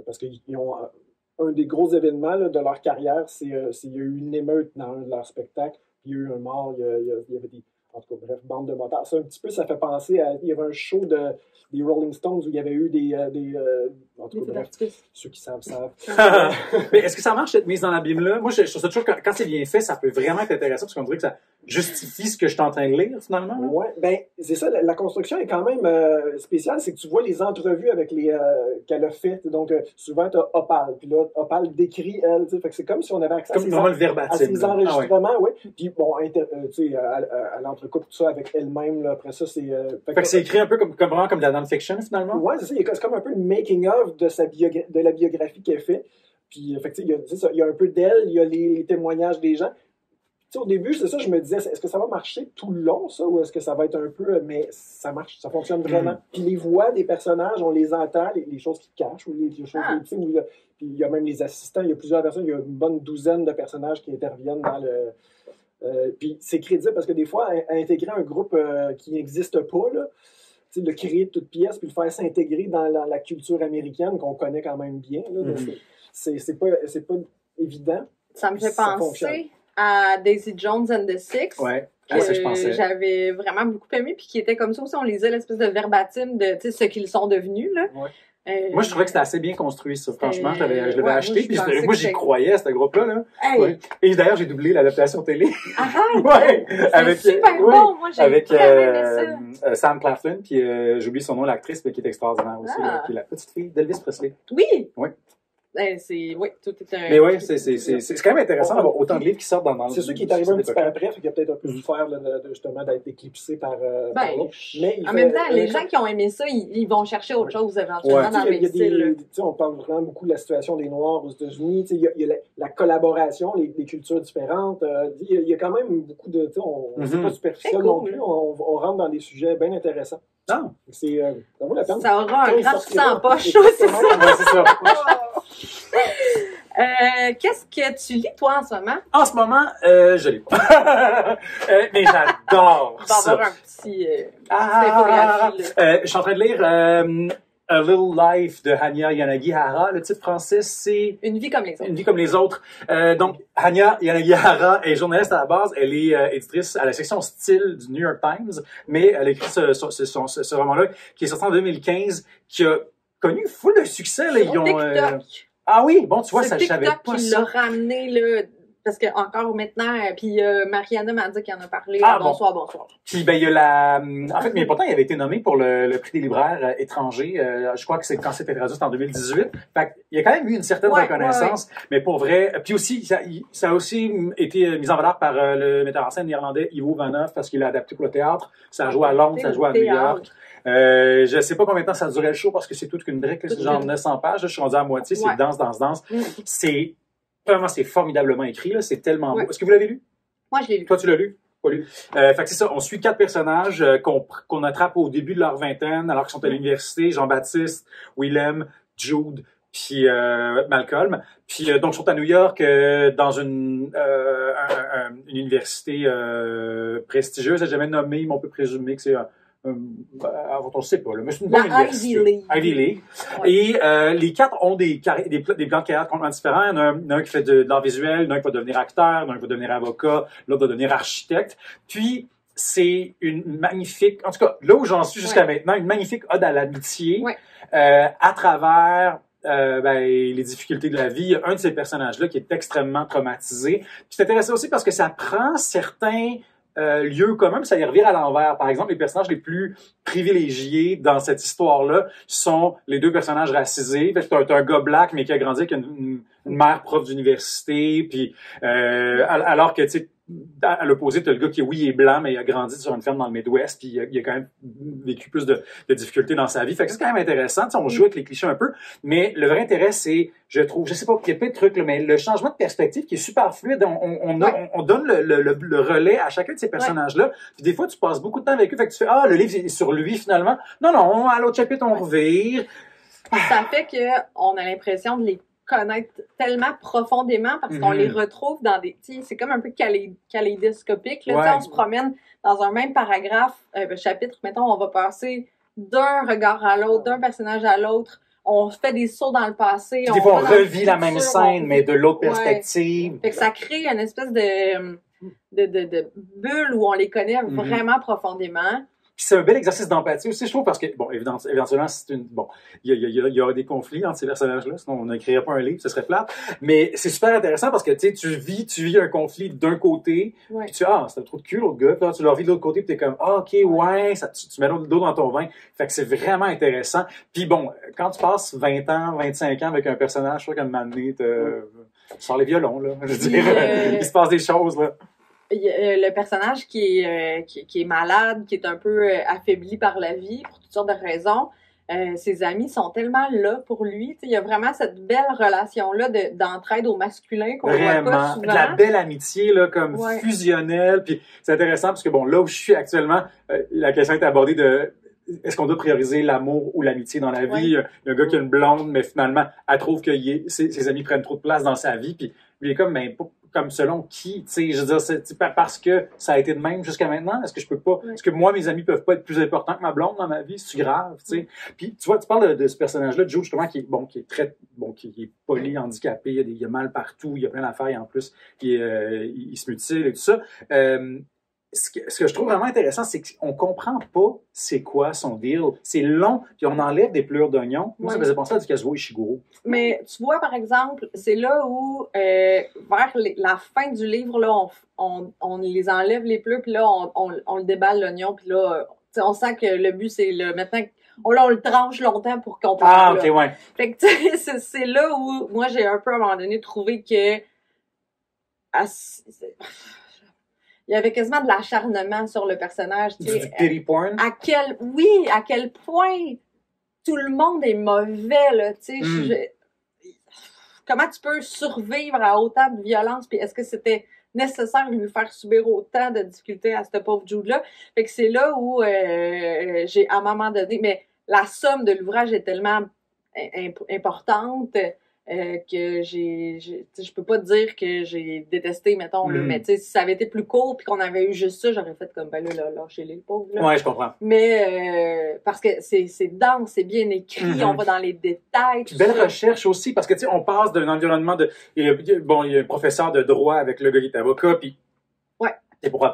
parce qu'ils ont... Un des gros événements là, de leur carrière, c'est qu'il y a eu une émeute dans un de leurs spectacles, puis il y a eu un mort, il y avait des... En tout cas, bref, bande de motards. Ça, un petit peu, ça fait penser à... Il y avait un show des Rolling Stones où il y avait eu en tout cas, bref, ceux qui savent. Mais est-ce que ça marche, cette mise dans l'abîme-là? Moi, je trouve ça toujours, quand c'est bien fait, ça peut vraiment être intéressant, parce qu'on dirait que ça justifie ce que je suis en train de lire, finalement. Oui, ben c'est ça, la construction est quand même spéciale, c'est que tu vois les entrevues avec qu'elle a faites. Donc, souvent, tu as Opal, puis là, Opal décrit, elle, tu sais, fait que c'est comme si on avait accès comme vraiment le verbatim, à ses enregistrements, oui. Puis, bon, tu sais, elle entrecoupe tout ça avec elle-même, là, après ça, c'est... fait que c'est écrit un peu vraiment comme de la non-fiction, finalement? Oui, c'est ça, c'est comme un peu le making-of de la biographie qu'elle fait. Puis, effectivement, il y a un peu d'elle, il y a les témoignages des gens. Au début, c'est ça, je me disais, est-ce que ça va marcher tout le long, ça, ou est-ce que ça va être un peu... Mais ça marche, ça fonctionne vraiment. Puis les voix des personnages, on les entend, les choses qui cachent, ou les choses... Puis il y a même les assistants, il y a plusieurs personnes, il y a une bonne douzaine de personnages qui interviennent dans le... puis c'est crédible, parce que des fois, à intégrer un groupe qui n'existe pas, là, de créer de toutes pièces, puis le faire s'intégrer dans la culture américaine, qu'on connaît quand même bien, là, c'est pas évident. Ça me fait penser à Daisy Jones and the Six. Ouais. Que ça, je pensais. J'avais vraiment beaucoup aimé, puis qui était comme ça aussi, on lisait l'espèce de verbatim de ce qu'ils sont devenus, là. Ouais. Moi, je trouvais que c'était assez bien construit, ça. Franchement, je l'avais acheté, puis moi, j'y croyais à ce groupe-là, là. Hey. Ouais. Et d'ailleurs, j'ai doublé l'adaptation télé. Ouais. C'est super bon, moi, j'ai vraiment aimé ça. Sam Claflin, puis j'oublie son nom, l'actrice, mais qui est extraordinaire aussi, là, qui est la petite fille d'Elvis Presley. Oui! Oui. Oui, tout est un... Mais oui, c'est quand même intéressant d'avoir autant de livres qui sortent dans le... C'est sûr qu'il est arrivé un petit peu après, il y a peut-être un peu souffert justement d'être éclipsé par l'autre. Mais en même temps, les gens qui ont aimé ça, ils vont chercher autre chose éventuellement dans le même style. On parle vraiment beaucoup de la situation des Noirs aux États-Unis. Il y a la collaboration, les cultures différentes. Il y a quand même beaucoup de... On n'est pas superficiel non plus. On rentre dans des sujets bien intéressants. Ah. Ça vaut la peine. Ça aura un grand succès en poche, c'est ça. Qu'est-ce que tu lis, toi, en ce moment? En ce moment, je lis pas. Mais j'adore ça. On va avoir un petit infographie, je suis en train de lire A Little Life de Hanya Yanagihara. Le titre français, c'est... Une vie comme les autres. Une vie comme les autres. Donc, Hanya Yanagihara est journaliste à la base. Elle est éditrice à la section style du New York Times, mais elle écrit ce roman-là qui est sorti en 2015, qui a connu full de succès. Là, ils ont, TikTok. Ah oui, bon, tu vois, ça, je savais pas qui ça. l'a ramené, là, parce que encore maintenant, puis Mariana m'a dit qu'il en a parlé. Bonsoir. Puis, ben, il y a en fait, mais pourtant, il avait été nommé pour le prix des libraires étrangers. Je crois que c'est quand c'était traduit, en 2018. Fait il y a quand même eu une certaine reconnaissance. Mais pour vrai, puis aussi, ça a aussi été mis en valeur par le metteur en scène néerlandais Ivo Van Hoff, parce qu'il l'a adapté pour le théâtre. Ça a joué à Londres, ça a joué à New York. Je sais pas combien de temps ça durait le show parce que c'est toute qu'une brique, c'est genre 900 pages. Là, je suis rendu à moitié, c'est danse. C'est formidablement écrit, là, c'est tellement beau. Est-ce que vous l'avez lu? Moi, je l'ai lu. Toi, tu l'as lu? Pas lu. Fait que c'est ça, on suit 4 personnages qu'on attrape au début de leur vingtaine, alors qu'ils sont à l'université, Jean-Baptiste, Willem, Jude, puis Malcolm. Puis donc, ils sont à New York dans une université prestigieuse. Elle n'est jamais nommée, mais on peut présumer que c'est on ne sait pas, là, mais c'est une bonne université. Ivy League. Ouais. Et les 4 ont des plans de carrière complètement différents. Il y en a un qui fait de l'art visuel, un qui va devenir acteur, un qui va devenir avocat, l'autre va devenir architecte. Puis, c'est une magnifique, en tout cas, là où j'en suis jusqu'à maintenant, une magnifique ode à l'amitié à travers les difficultés de la vie. Il y a un de ces personnages-là qui est extrêmement traumatisé. Puis c'est intéressant aussi parce que ça prend certains lieux communs, puis ça y revient à l'envers. Par exemple, les personnages les plus privilégiés dans cette histoire-là sont les 2 personnages racisés. Fait que t'as un gars black, mais qui a grandi avec une mère prof d'université, puis alors que, tu sais, à l'opposé, t'as le gars qui, oui, est blanc, mais il a grandi sur une ferme dans le Midwest, puis il a quand même vécu plus de difficultés dans sa vie. Fait que c'est quand même intéressant. T'sais, on joue avec les clichés un peu, mais le vrai intérêt, c'est, je trouve, je sais pas, il y a plein de trucs, là, mais le changement de perspective qui est super fluide. On donne le relais à chacun de ces personnages-là. Puis des fois, tu passes beaucoup de temps avec eux, fait que tu fais, le livre est sur lui, finalement. Non, à l'autre chapitre, on revire. Ça fait qu'on a l'impression de les connaître tellement profondément parce qu'on les retrouve dans des... C'est comme un peu kaléidoscopique. Là, Ouais. On se promène dans un même paragraphe, chapitre, mettons, on va passer d'un regard à l'autre, d'un personnage à l'autre. On fait des sauts dans le passé. Puis des fois, on va dans le revit la même futur, scène, mais de l'autre Ouais. perspective. Fait que ça crée une espèce de bulle où on les connaît vraiment profondément. Puis c'est un bel exercice d'empathie aussi, je trouve, parce que, bon, éventuellement, il y aura des conflits entre ces personnages-là, sinon on n'écrirait pas un livre, ce serait plate. Mais c'est super intéressant parce que, tu vis un conflit d'un côté, Ouais. puis c'est un trou de cul, l'autre gars, puis là, tu le revis de l'autre côté, puis t'es comme, ok, ouais, tu mets l'eau dans ton vin. Fait que c'est vraiment intéressant. Puis bon, quand tu passes 20 ans, 25 ans avec un personnage, je crois qu'à un moment donné, tu sors les violons, là. Je veux dire, il se passe des choses, là. Le personnage qui est malade, qui est un peu affaibli par la vie, pour toutes sortes de raisons, ses amis sont tellement là pour lui. Il y a vraiment cette belle relation-là d'entraide au masculin qu'on voit pas souvent. De la belle amitié, là, comme fusionnelle. Puis c'est intéressant parce que, bon, là où je suis actuellement, la question est abordée de est-ce qu'on doit prioriser l'amour ou l'amitié dans la vie? Il y a un gars qui a une blonde, mais finalement, elle trouve que ses amis prennent trop de place dans sa vie. Puis lui, il est comme, mais comme selon qui, tu sais, je veux dire, c'est parce que ça a été de même jusqu'à maintenant. Est-ce que je peux pas, est-ce que moi, mes amis peuvent pas être plus importants que ma blonde dans ma vie? C'est grave, tu sais. Puis, tu vois, tu parles de ce personnage-là, de Joe, justement, qui est polyhandicapé, il y a mal partout, il y a plein d'affaires, et en plus, il se mutile et tout ça. Ce que je trouve vraiment intéressant, c'est qu'on comprend pas c'est quoi son deal. C'est long, puis on enlève des pleurs d'oignon. Moi, ça me faisait penser à du Kazuo Ishiguro. Mais tu vois, par exemple, c'est là où, vers la fin du livre, là, on les enlève les pleurs, puis là, on le déballe l'oignon, puis là, on sent que le but, c'est maintenant on le tranche longtemps pour qu'on puisse. Ah, ok, ouais. Fait que, tu sais, c'est là où, moi, j'ai un peu, à un moment donné, trouvé que il y avait quasiment de l'acharnement sur le personnage. Du pity porn? À quel point tout le monde est mauvais, là, tu sais. Comment tu peux survivre à autant de violence? Puis est-ce que c'était nécessaire de lui faire subir autant de difficultés à ce pauvre Jude-là? Fait que c'est là où j'ai, à un moment donné, mais la somme de l'ouvrage est tellement importante que je peux pas dire que j'ai détesté, mettons, mais tu sais, si ça avait été plus court puis qu'on avait eu juste ça, j'aurais fait comme, ben là, lâchez les pauvres, là. Ouais, je comprends. Mais, parce que c'est dense, c'est bien écrit, on va dans les détails. Belle recherche aussi, parce que, tu sais, on passe d'un environnement il y a un professeur de droit avec le gars qui est avocat, puis et pour pas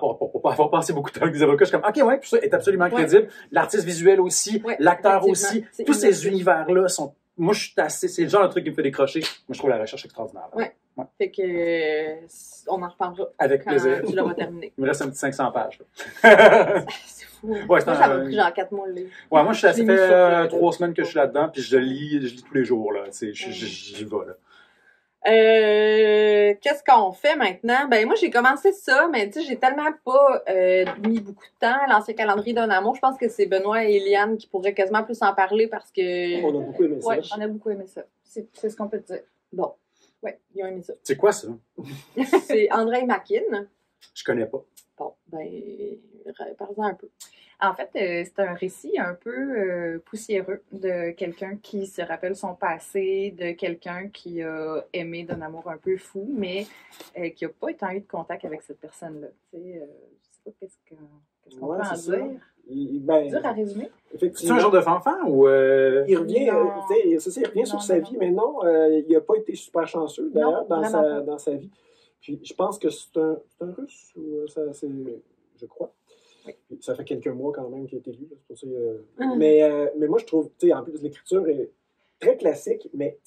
avoir passé beaucoup de temps avec des avocats, je suis comme, OK, ouais, tout ça est absolument crédible. L'artiste visuel aussi, l'acteur aussi, tous ces univers-là sont, moi, c'est le genre de truc qui me fait décrocher. Moi, je trouve la recherche extraordinaire. Ouais. Fait que, on en reparlera. Avec plaisir. Tu l'auras terminé. Il me reste un petit 500 pages. C'est fou. Ouais, moi, ça m'a pris genre 4 mois le livre. Ouais, moi, ça fait 3 semaines que je suis là-dedans, puis je lis tous les jours, là. J'y vais, là. Qu'est-ce qu'on fait maintenant? Ben moi j'ai commencé ça, mais tu sais j'ai tellement pas mis beaucoup de temps. L'ancien calendrier d'un amour, je pense que c'est Benoît et Eliane qui pourraient quasiment plus en parler parce que on a beaucoup aimé ça. Ouais, on a beaucoup aimé ça. C'est ce qu'on peut dire. Bon, ouais, ils ont aimé ça. C'est quoi ça? C'est André Makin. Je connais pas. Bon, ben parle-en un peu. En fait, c'est un récit un peu poussiéreux de quelqu'un qui se rappelle son passé, de quelqu'un qui a aimé d'un amour un peu fou, mais qui n'a pas eu de contact avec cette personne-là. Tu sais, je sais pas qu'est-ce qu'on peut en dire. Dur à résumer. C'est un genre de fanfan ou il revient, il revient sur sa vie, mais non, il n'a pas été super chanceux d'ailleurs dans sa vie. Puis je pense que c'est un Russe ou je crois. Oui. Ça fait quelques mois quand même qu'il a été lu. C'est pour ça, mais moi, je trouve, en plus, l'écriture est très classique, mais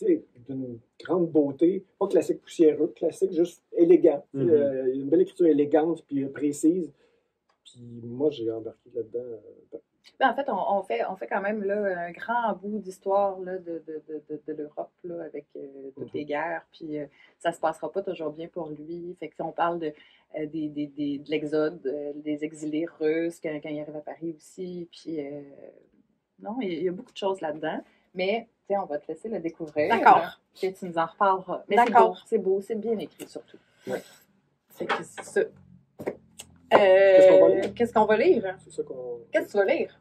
d'une grande beauté. Pas classique poussiéreux, classique juste élégant. Il y a une belle écriture élégante puis précise. Puis moi, j'ai embarqué là-dedans. Ben, en fait, on fait quand même là, un grand bout d'histoire là, de l'Europe là, avec toutes les guerres. Puis ça se passera pas toujours bien pour lui. Fait que on parle de l'exode, des exilés russes quand il arrive à Paris aussi. Puis non, il y a beaucoup de choses là-dedans. Mais on va te laisser le découvrir. D'accord. Et tu nous en reparleras. Mais c'est beau, c'est bien écrit surtout. Oui. C'est que c'est ça. Qu'est-ce qu'on va lire? Qu'est-ce qu'on va lire? C'est ça qu'on... Qu'est-ce que tu vas lire?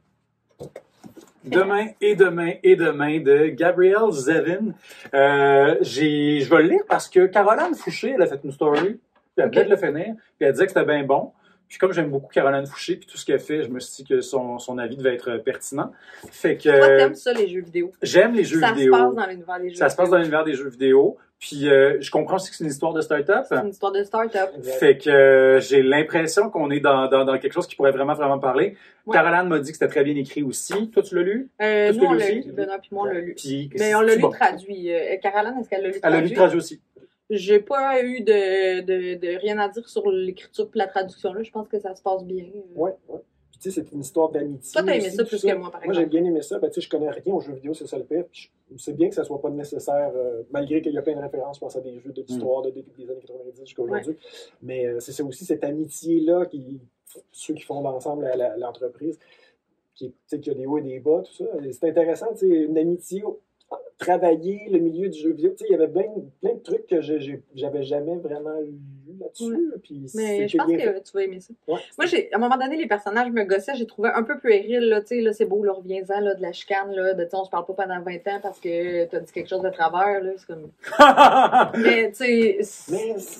Demain et demain et demain de Gabrielle Zevin. Je vais le lire parce que Caroline Fouché, elle a fait une story, puis elle venait de le finir, puis elle disait que c'était bien bon. Puis comme j'aime beaucoup Caroline Fouché, puis tout ce qu'elle fait, je me suis dit que son avis devait être pertinent. Fait que, toi, t'aimes ça, les jeux vidéo? J'aime les jeux vidéo. Ça se passe dans l'univers des jeux vidéo. Ça se passe dans l'univers des jeux vidéo. Puis je comprends aussi que c'est une histoire de start-up. C'est une histoire de start-up. Fait que j'ai l'impression qu'on est dans quelque chose qui pourrait vraiment parler. Ouais. Caroline m'a dit que c'était très bien écrit aussi. Toi, tu l'as lu? Nous, on l'a lu. Benoît puis moi, on l'a lu. Puis, mais on l'a lu traduit. Caroline, est-ce qu'elle l'a lu traduit? Elle l'a lu traduit aussi. J'ai pas eu de rien à dire sur l'écriture et la traduction. Là, je pense que ça se passe bien. Ouais. Puis tu sais, c'est une histoire d'amitié. Toi, t'as aimé ça plus que moi, par exemple. Moi, j'ai bien aimé ça. Ben, tu sais, je connais rien aux jeux vidéo, c'est ça le pire. Puis c'est bien que ça soit pas nécessaire, malgré qu'il y a plein de références, je pense à des jeux d'histoire depuis les années 90 jusqu'à aujourd'hui. Ouais. Mais c'est ça aussi, cette amitié-là, ceux qui font ensemble l'entreprise, qui a des hauts et des bas, tout ça. C'est intéressant, tu sais, une amitié. Travailler le milieu du jeu vidéo. Tu sais, il y avait plein de trucs que j'avais jamais vraiment lu là-dessus. Puis mais je pense que tu vas aimer ça. Ouais, moi, à un moment donné, les personnages me gossaient. J'ai trouvé un peu puéril. Là, tu sais, là, c'est beau, là, reviens-en là, de la chicane. Là, on se parle pas pendant 20 ans parce que tu as dit quelque chose de travers. Là, c'est comme... mais tu sais,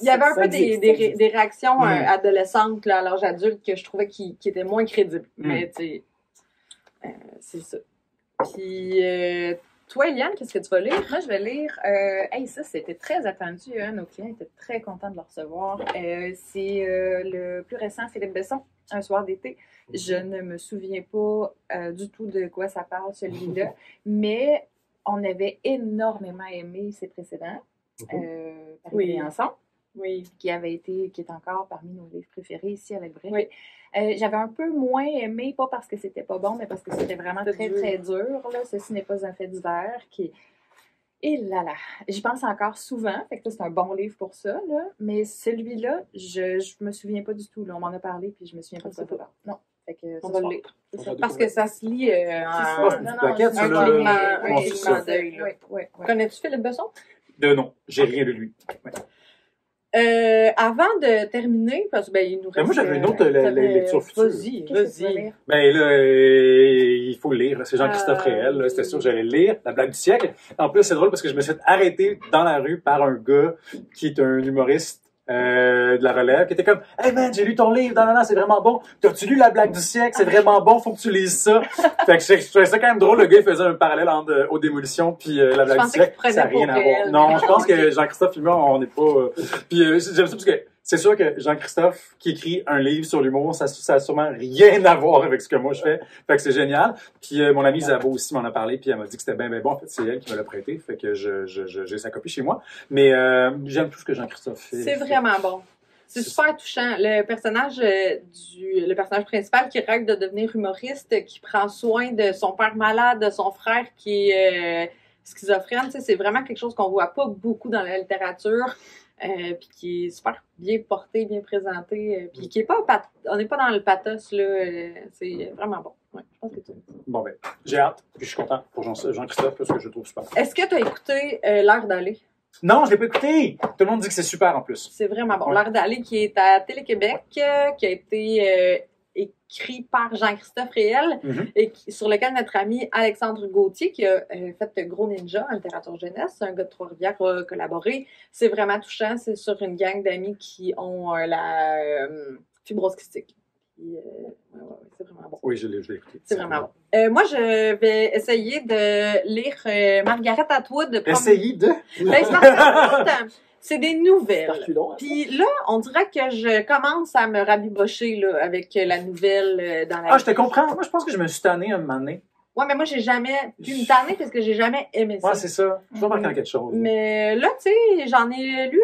il y avait un peu des réactions adolescentes là, à l'âge adulte que je trouvais qui étaient moins crédibles. Mais tu sais, c'est ça. Puis... toi, Eliane, qu'est-ce que tu vas lire? Moi, je vais lire... ça, c'était très attendu. Hein? Nos clients étaient très contents de le recevoir. C'est le plus récent, Philippe Besson, Un soir d'été. Je ne me souviens pas du tout de quoi ça parle, celui-là. Mais on avait énormément aimé ses précédents. Oui, ensemble. Oui, qui est encore parmi nos livres préférés ici à la librairie. Oui. J'avais un peu moins aimé, pas parce que c'était pas bon, mais parce que c'était vraiment très, très dur. Là. Ceci n'est pas un fait divers. Et là, j'y pense encore souvent. Fait que c'est un bon livre pour ça. Là. Mais celui-là, je me souviens pas du tout. Là. On m'en a parlé, puis je me souviens pas de quoi ça parle. Non. Fait que on va le lire. Parce que ça se lit en deuil. Connais-tu Philippe Besson? Non, j'ai rien de lui. Ouais. Avant de terminer, parce que il nous reste... moi, j'avais une autre lecture future. Vas-y. Ben là, il faut le lire. C'est Jean-Christophe Réel. C'était sûr que j'allais le lire. La blague du siècle. En plus, c'est drôle parce que je me suis fait arrêter dans la rue par un gars qui est un humoriste de la relève, qui était comme « Hey man, j'ai lu ton livre, non, c'est vraiment bon. T'as-tu lu La blague du siècle? C'est vraiment bon, faut que tu lises ça. » Fait que je trouvais ça quand même drôle. Le gars, il faisait un parallèle entre Aux Démolitions puis La blague du siècle. Ça n'a rien à voir. Non, je pense que Jean-Christophe et moi, on n'est pas... Puis j'aime ça parce que c'est sûr que Jean-Christophe, qui écrit un livre sur l'humour, ça a sûrement rien à voir avec ce que moi je fais. Fait que c'est génial. Puis mon amie Zabo aussi m'en a parlé, puis elle m'a dit que c'était bien bon. En fait, c'est elle qui me l'a prêté. Fait que j'ai sa copie chez moi. Mais j'aime tout ce que Jean-Christophe fait. C'est vraiment bon. C'est super touchant. Le personnage principal qui rêve de devenir humoriste, qui prend soin de son père malade, de son frère qui est schizophrène, c'est vraiment quelque chose qu'on voit pas beaucoup dans la littérature. Puis qui est super bien porté, bien présenté, puis qui est pas on n'est pas dans le pathos là, c'est vraiment bon. Ouais, je pense que tu... Bon ben, j'ai hâte, puis je suis content pour Jean-Christophe parce que je le trouve super. Est-ce que tu as écouté L'Heure d'aller? Non, je l'ai pas écouté. Tout le monde dit que c'est super en plus. C'est vraiment bon. Ouais. L'Heure d'aller qui est à Télé-Québec, qui a été écrit par Jean-Christophe Réel et sur lequel notre ami Alexandre Gauthier, qui a fait Gros Ninja en littérature jeunesse, un gars de Trois-Rivières, a collaboré. C'est vraiment touchant. C'est sur une gang d'amis qui ont la fibrose kystique. C'est vraiment bon. Oui, je l'ai écouté. C'est vraiment bon. Moi, je vais essayer de lire Margaret Atwood. Essayer de? C'est des nouvelles. Puis là, on dirait que je commence à me rabibocher là, avec la nouvelle dans la... Ah, je te comprends. Moi, je pense que je me suis tanné un moment donné. Ouais, mais moi, j'ai jamais pu me tanner parce que j'ai jamais aimé ça. Ouais, c'est ça. Je dois marquer quelque chose. Mais là, tu sais, j'en ai lu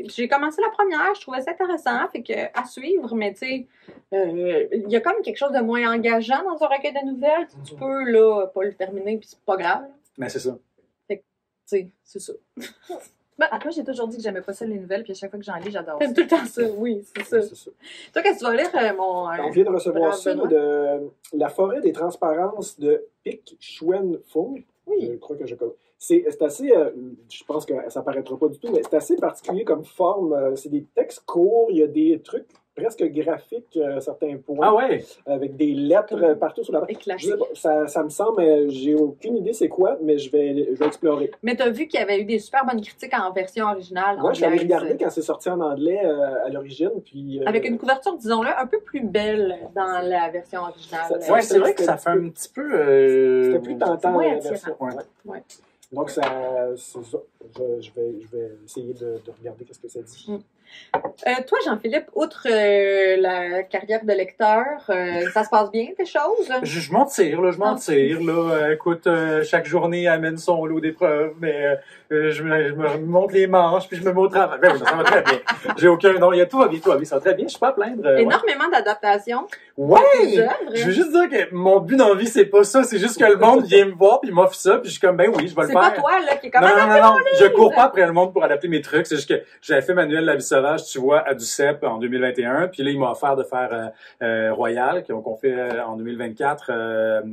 j'ai commencé la première, je trouvais ça intéressant, fait que à suivre, mais tu sais, il y a comme quelque chose de moins engageant dans un recueil de nouvelles. Tu peux, là, pas le terminer, puis c'est pas grave. Mais c'est ça. Fait que, tu sais, c'est ça. Après, j'ai toujours dit que j'aimais pas ça les nouvelles, puis à chaque fois que j'en lis, j'adore ça. T'aimes tout le temps ça, oui, c'est ça. C'est ça. Toi, qu'est-ce que tu vas lire, mon... On vient de recevoir ça de La forêt des transparences de Pik Chuen Fung. Oui. Je crois que je connais. C'est assez, je pense que ça paraîtra pas du tout, mais c'est assez particulier comme forme. C'est des textes courts, il y a des trucs presque graphique à certains points. Ah ouais? Avec des lettres partout sur la page. Ça me semble, j'ai aucune idée c'est quoi, mais je vais explorer. Mais tu as vu qu'il y avait eu des super bonnes critiques en version originale. Moi, je l'avais regardé quand c'est sorti en anglais à l'origine. Puis, avec une couverture, disons-le, un peu plus belle dans la version originale. Oui, c'est vrai que ça fait un petit peu... C'était plus tentant la version. Ouais. Donc, c'est ça. Je vais essayer de regarder ce que ça dit. Toi, Jean-Philippe, outre la carrière de lecteur, ça se passe bien, tes choses? Je m'en tire, là, je m'en tire, là. Écoute, chaque journée amène son lot d'épreuves, mais je me monte les manches, puis je me mets au travail. Ben, ça va très bien. J'ai aucun... Non, il y a tout va bien, ça va très bien, je suis pas à plaindre. Énormément d'adaptations. Ouais! Je veux juste dire que mon but dans la vie, c'est pas ça, c'est juste que le monde vient me voir, puis il m'offre ça, puis je suis comme, ben oui, je vais le faire. C'est pas toi, là, qui est comme non, je cours pas après le monde pour adapter mes trucs, c'est juste que j'avais fait Manuel la vie sauvage, tu vois, à Duceppe en 2021, puis là, il m'a offert de faire Royal, qu'on fait en 2024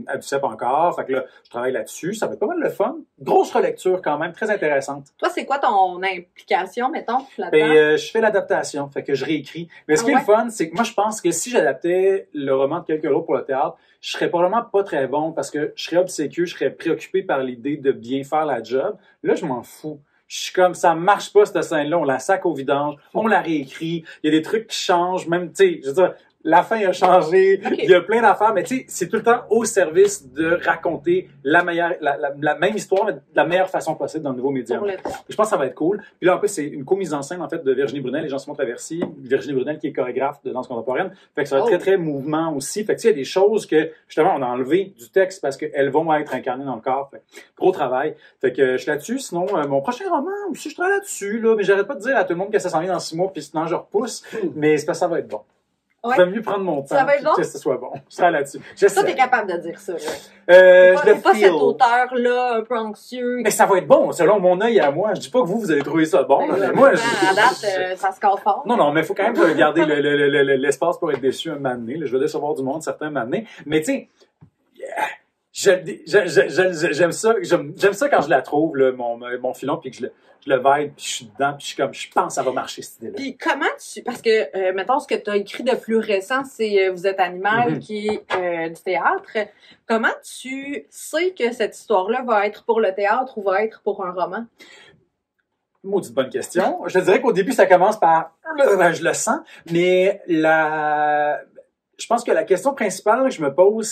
à Duceppe encore, fait que là, je travaille là-dessus, ça va être pas mal le fun. Grosse relecture quand même, très intéressante. Toi, c'est quoi ton implication, mettons, là-dedans? Ben, je fais l'adaptation, fait que je réécris. Mais ce qui est le fun, c'est que moi, je pense que si j'adaptais le roman de quelques euros pour le théâtre, je serais probablement pas très bon parce que je serais obséquieux, je serais préoccupé par l'idée de bien faire la job. Là, je m'en fous. Je suis comme, ça marche pas, cette scène-là, on la sac au vidange, on la réécrit, il y a des trucs qui changent, même, tu sais, je veux dire, la fin a changé, il y a plein d'affaires, mais tu sais, c'est tout le temps au service de raconter la même histoire, mais de la meilleure façon possible dans le nouveau médium. Je pense que ça va être cool. Puis là, en plus, c'est une co-mise en scène, en fait, de Virginie Brunel et Jean-Simon Traversy. Virginie Brunel qui est chorégraphe de danse contemporaine. Fait que ça va être très, très mouvement aussi. Fait que tu sais, il y a des choses que, justement, on a enlevé du texte parce qu'elles vont être incarnées dans le corps. Fait gros travail. Fait que je suis là-dessus. Sinon, mon prochain roman aussi, je travaille là-dessus, là. Mais j'arrête pas de dire à tout le monde que ça s'en vient dans 6 mois, puis sinon, je repousse. Mais c'est parce que ça va être bon. Ouais. Je vais mieux prendre mon temps. Ça va être bon? Que ce soit bon. Je serai là-dessus. Toi, t'es capable de dire ça, là. Je pas cet auteur-là, un peu anxieux. Mais ça va être bon, selon mon œil à moi. Je dis pas que vous allez trouver ça bon. Mais moi, à date, ça se casse fort. Non, mais il faut quand même garder l'espace pour être déçu un moment donné. Je vais décevoir du monde certains moments donné. Mais tu sais, j'aime ça quand je la trouve, là, mon filon, puis que je le vibe, puis je suis dedans, puis je pense que ça va marcher, cette idée-là. Puis comment parce que, mettons, ce que tu as écrit de plus récent, c'est Vous êtes animal, qui est du théâtre. Comment tu sais que cette histoire-là va être pour le théâtre ou va être pour un roman? Maudite bonne question. Je te dirais qu'au début, ça commence par, je le sens, mais je pense que la question principale que je me pose,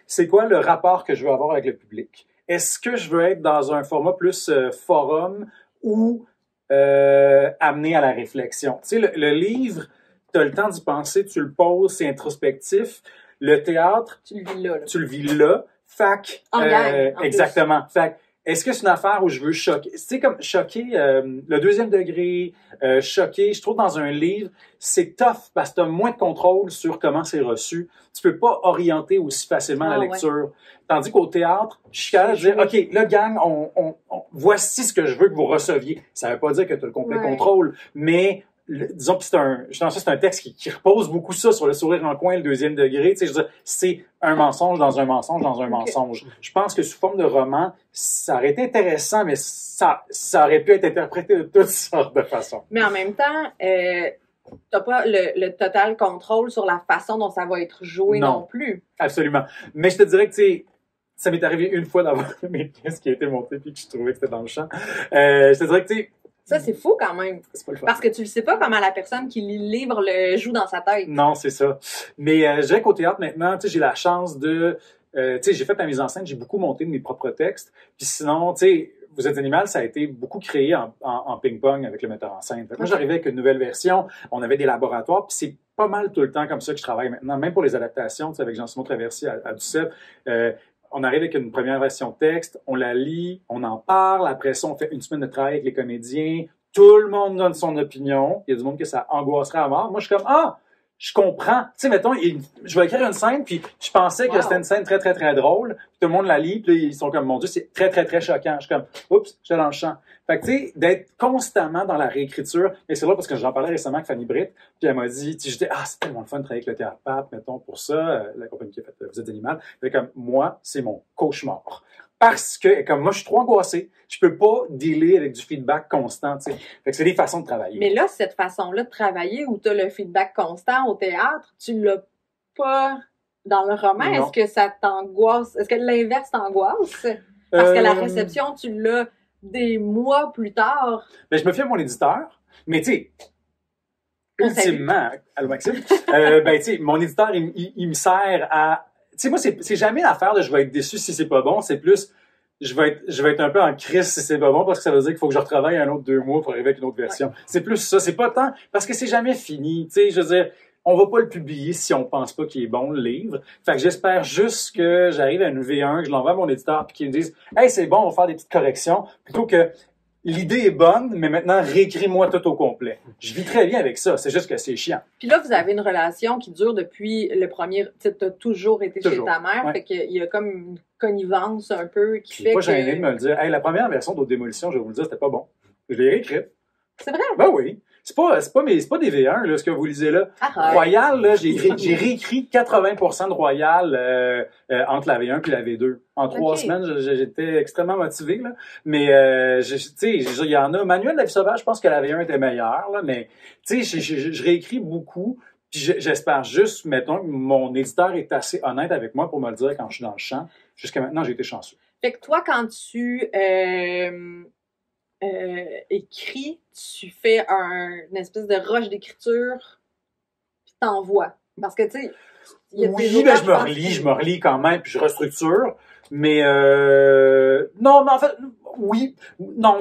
c'est quoi le rapport que je veux avoir avec le public? Est-ce que je veux être dans un format plus forum ou amené à la réflexion? Tu sais, le livre, tu as le temps d'y penser, tu le poses, c'est introspectif. Le théâtre, tu le vis là. Tu le vis là. Fac, exactement. Fac, est-ce que c'est une affaire où je veux choquer? C'est comme choquer le deuxième degré, choquer. Je trouve dans un livre, c'est tough parce que tu as moins de contrôle sur comment c'est reçu. Tu peux pas orienter aussi facilement la lecture. Ouais. Tandis qu'au théâtre, je suis capable de dire, OK, là, gang, voici ce que je veux que vous receviez. Ça veut pas dire que tu as le complet contrôle, mais disons que c'est un texte qui repose beaucoup ça sur le sourire en coin, le deuxième degré. Tu sais, je veux dire, c'est un mensonge dans un mensonge dans un mensonge. Je pense que sous forme de roman, ça aurait été intéressant, mais ça aurait pu être interprété de toutes sortes de façons. Mais en même temps, t'as pas le total contrôle sur la façon dont ça va être joué non plus. Absolument. Mais je te dirais que, tu sais, ça m'est arrivé une fois d'avoir mes pièces qui a été montées puis que je trouvais que c'était dans le champ. Je te dirais que, tu sais, ça, c'est fou quand même. C'est pas le fun. Parce que tu ne sais pas comment la personne qui lit le livre le joue dans sa tête. Non, c'est ça. Mais je dirais qu'au théâtre, maintenant, tu sais, j'ai la chance de... tu sais, j'ai fait la mise en scène, j'ai beaucoup monté de mes propres textes. Puis sinon, tu sais, Vous êtes animal, ça a été beaucoup créé en ping-pong avec le metteur en scène. Moi, j'arrivais avec une nouvelle version, on avait des laboratoires, puis c'est pas mal tout le temps comme ça que je travaille maintenant, même pour les adaptations, tu sais, avec Jean-Simon Traversy à Duceppe. On arrive avec une première version texte, on la lit, on en parle, après ça, on fait une semaine de travail avec les comédiens, tout le monde donne son opinion, il y a du monde que ça angoisserait à mort. Moi, je suis comme, je comprends. Tu sais, mettons, je vais écrire une scène, puis je pensais que c'était une scène très, très, très drôle, puis tout le monde la lit, puis là, ils sont comme, mon Dieu, c'est très, très, très choquant. Je suis comme, oups, j'étais dans le champ. Fait que, tu sais, d'être constamment dans la réécriture, et c'est là parce que j'en parlais récemment avec Fanny Britt, puis elle m'a dit, tu sais, j'étais, c'est tellement le fun de travailler avec le Théâtre Pape, mettons, pour ça, la compagnie qui a fait Vous êtes animal. Fait comme, moi, c'est mon cauchemar. parce que, comme moi, je suis trop angoissé, je peux pas dealer avec du feedback constant, tu sais. Fait que c'est des façons de travailler. Mais là, cette façon-là de travailler où tu as le feedback constant au théâtre, tu l'as pas dans le roman. Non. Est-ce que ça t'angoisse? Est-ce que l'inverse t'angoisse? Parce que la réception, tu l'as des mois plus tard. Ben, je me fie à mon éditeur, mais tu sais, ultimement, allô Maxime, ben tu sais, mon éditeur, il me sert à... Tu sais, moi, c'est jamais l'affaire de je vais être déçu si c'est pas bon, c'est plus... Je vais être un peu en crise si c'est pas bon parce que ça veut dire qu'il faut que je retravaille un autre 2 mois pour arriver avec une autre version. Ouais. C'est plus ça. C'est pas tant parce que c'est jamais fini. Tu sais, je veux dire, on va pas le publier si on pense pas qu'il est bon, le livre. Fait que j'espère juste que j'arrive à une V1, que je l'envoie à mon éditeur puis qu'il me dise « Hey, c'est bon, on va faire des petites corrections. » Plutôt que l'idée est bonne, mais maintenant, réécris-moi tout au complet. Je vis très bien avec ça. C'est juste que c'est chiant. Puis là, vous avez une relation qui dure depuis le premier... Tu as toujours été chez ta mère. Ouais. Fait qu'il y a comme une connivence un peu qui fait que... Moi, j'ai gêné de me le dire. Hey, la première version d'Haute Démolition, je vais vous le dire, c'était pas bon. Je l'ai réécrite. C'est vrai? Ben oui. C'est pas des V1, là, ce que vous lisez là. Royal, là, j'ai réécrit 80% de Royal entre la V1 puis la V2. En 3 semaines, j'étais extrêmement motivé, là. Mais, tu sais, il y en a. Manuel de la vie sauvage, je pense que la V1 était meilleure, là. Mais, tu sais, je réécris beaucoup. Puis j'espère juste, mettons, que mon éditeur est assez honnête avec moi pour me le dire quand je suis dans le champ. Jusqu'à maintenant, j'ai été chanceux. Fait que toi, quand tu écris, tu fais une espèce de rush d'écriture, puis t'envoies. Parce que, tu sais... Oui, ben je me relis quand même, puis je restructure. Mais non, mais en fait, oui, non.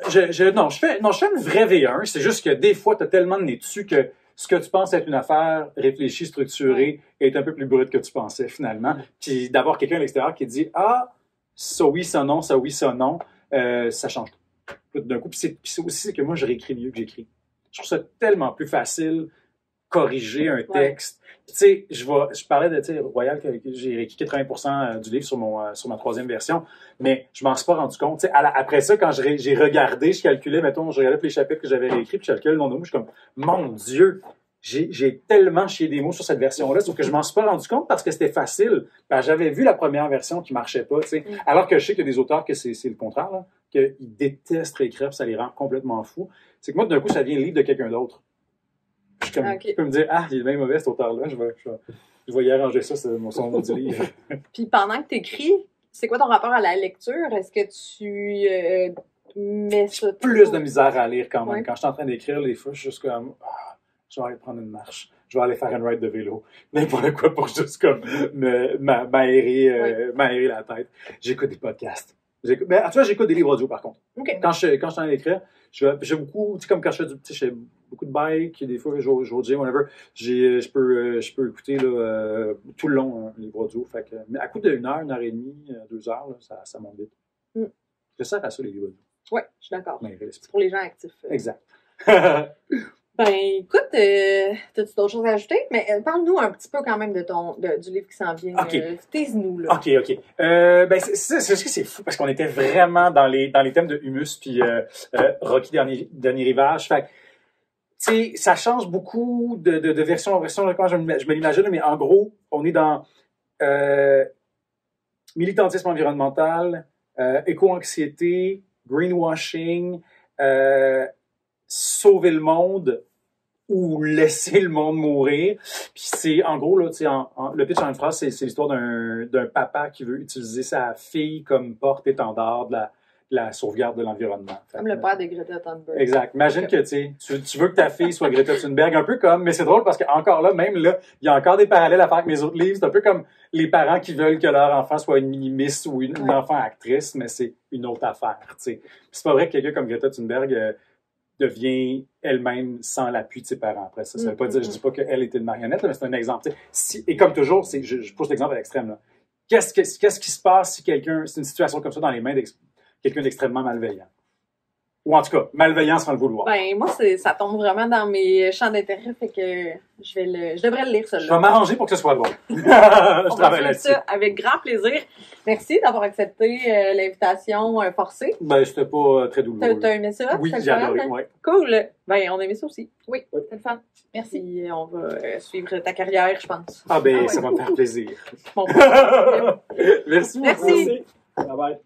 Je fais une vraie V1. C'est juste que des fois, t'as tellement de nez dessus que ce que tu penses être une affaire réfléchie, structurée, est un peu plus brute que tu pensais finalement. Puis d'avoir quelqu'un à l'extérieur qui dit ça oui, ça non, ça oui, ça non, ça change tout d'un coup. Puis c'est aussi que moi, je réécris mieux que j'écris. Je trouve ça tellement plus facile corriger un texte. Tu sais, je parlais de, tu sais, Royal, que j'ai réécrit 80% du livre sur ma 3e version, mais je m'en suis pas rendu compte. Tu sais, après ça, quand j'ai regardé, je calculais, mettons, je regardais les chapitres que j'avais réécrits, puis je calculais le nombre de mots, je suis comme, mon Dieu, j'ai tellement chié des mots sur cette version-là, sauf que je m'en suis pas rendu compte parce que c'était facile. Ben, j'avais vu la première version qui marchait pas, tu sais. Alors que je sais qu'il y a des auteurs que c'est le contraire, là, qu'ils détestent réécrire, puis ça les rend complètement fous. C'est que moi, d'un coup, ça vient le livre de quelqu'un d'autre. Je peux me dire, il est bien mauvais cet auteur-là, je vais y arranger ça, c'est son nom du livre. Puis pendant que tu écris, c'est quoi ton rapport à la lecture? Est-ce que tu mets ça? Plus de misère à lire quand même. Ouais. Quand je suis en train d'écrire, les fois, je suis juste comme, je vais aller prendre une marche, je vais aller faire une ride de vélo, n'importe quoi pour juste comme m'aérer la tête. J'écoute des podcasts. Ben, tu vois, j'écoute des livres audio par contre. Okay. Quand je suis en train d'écrire, j'ai beaucoup, tu sais, comme quand je fais beaucoup de bike, des fois, je vais au gym, whatever, je peux écouter là, tout le long un livre audio. Fait que, mais à coup de 1 heure, 1 heure et demie, 2 heures, là, ça monte vite. Je sers à ça, les livres audio. Oui, je suis d'accord. C'est pour les gens actifs. Exact. Ben, écoute, t'as-tu d'autres choses à ajouter? Mais parle-nous un petit peu quand même du livre qui s'en vient. Okay. Tease-nous, là. OK. Ben, c'est fou parce qu'on était vraiment dans les thèmes de Humus puis Rocky Dernier Rivage. Fait que, tu sais, ça change beaucoup de version en version. Quand je me l'imagine, mais en gros, on est dans militantisme environnemental, éco-anxiété, greenwashing, sauver le monde ou laisser le monde mourir. Puis c'est, en gros, là, tu sais, le pitch en une phrase, c'est l'histoire d'un papa qui veut utiliser sa fille comme porte-étendard de la sauvegarde de l'environnement. Comme le père de Greta Thunberg. Exact. Imagine que, tu veux que ta fille soit Greta Thunberg, un peu comme, mais c'est drôle parce que encore là, même là, il y a encore des parallèles à faire avec mes autres livres. C'est un peu comme les parents qui veulent que leur enfant soit une mini-miss ou une enfant actrice, mais c'est une autre affaire, tu sais. C'est pas vrai que quelqu'un comme Greta Thunberg devient elle-même sans l'appui de ses parents après ça. Ça veut pas dire, je dis pas qu'elle était une marionnette, mais c'est un exemple. Et comme toujours, je pousse l'exemple à l'extrême, là. Qu'est-ce qui se passe si c'est une situation comme ça dans les mains de quelqu'un d'extrêmement malveillant? Ou en tout cas, malveillant sans le vouloir. Ben, moi, ça tombe vraiment dans mes champs d'intérêt, fait que je devrais le lire, celui-là. Je vais m'arranger pour que ce soit bon. Je travaille là-dessus. Ça avec grand plaisir. Merci d'avoir accepté l'invitation forcée. Ben, c'était pas très douloureux. T'as aimé ça? Oui, j'ai adoré, ouais. Cool. Ben, on a aimé ça aussi. Oui, c'était le fun. Merci. Puis, on va suivre ta carrière, je pense. Ça va me faire plaisir. Bon. Merci. Merci. Bye bye.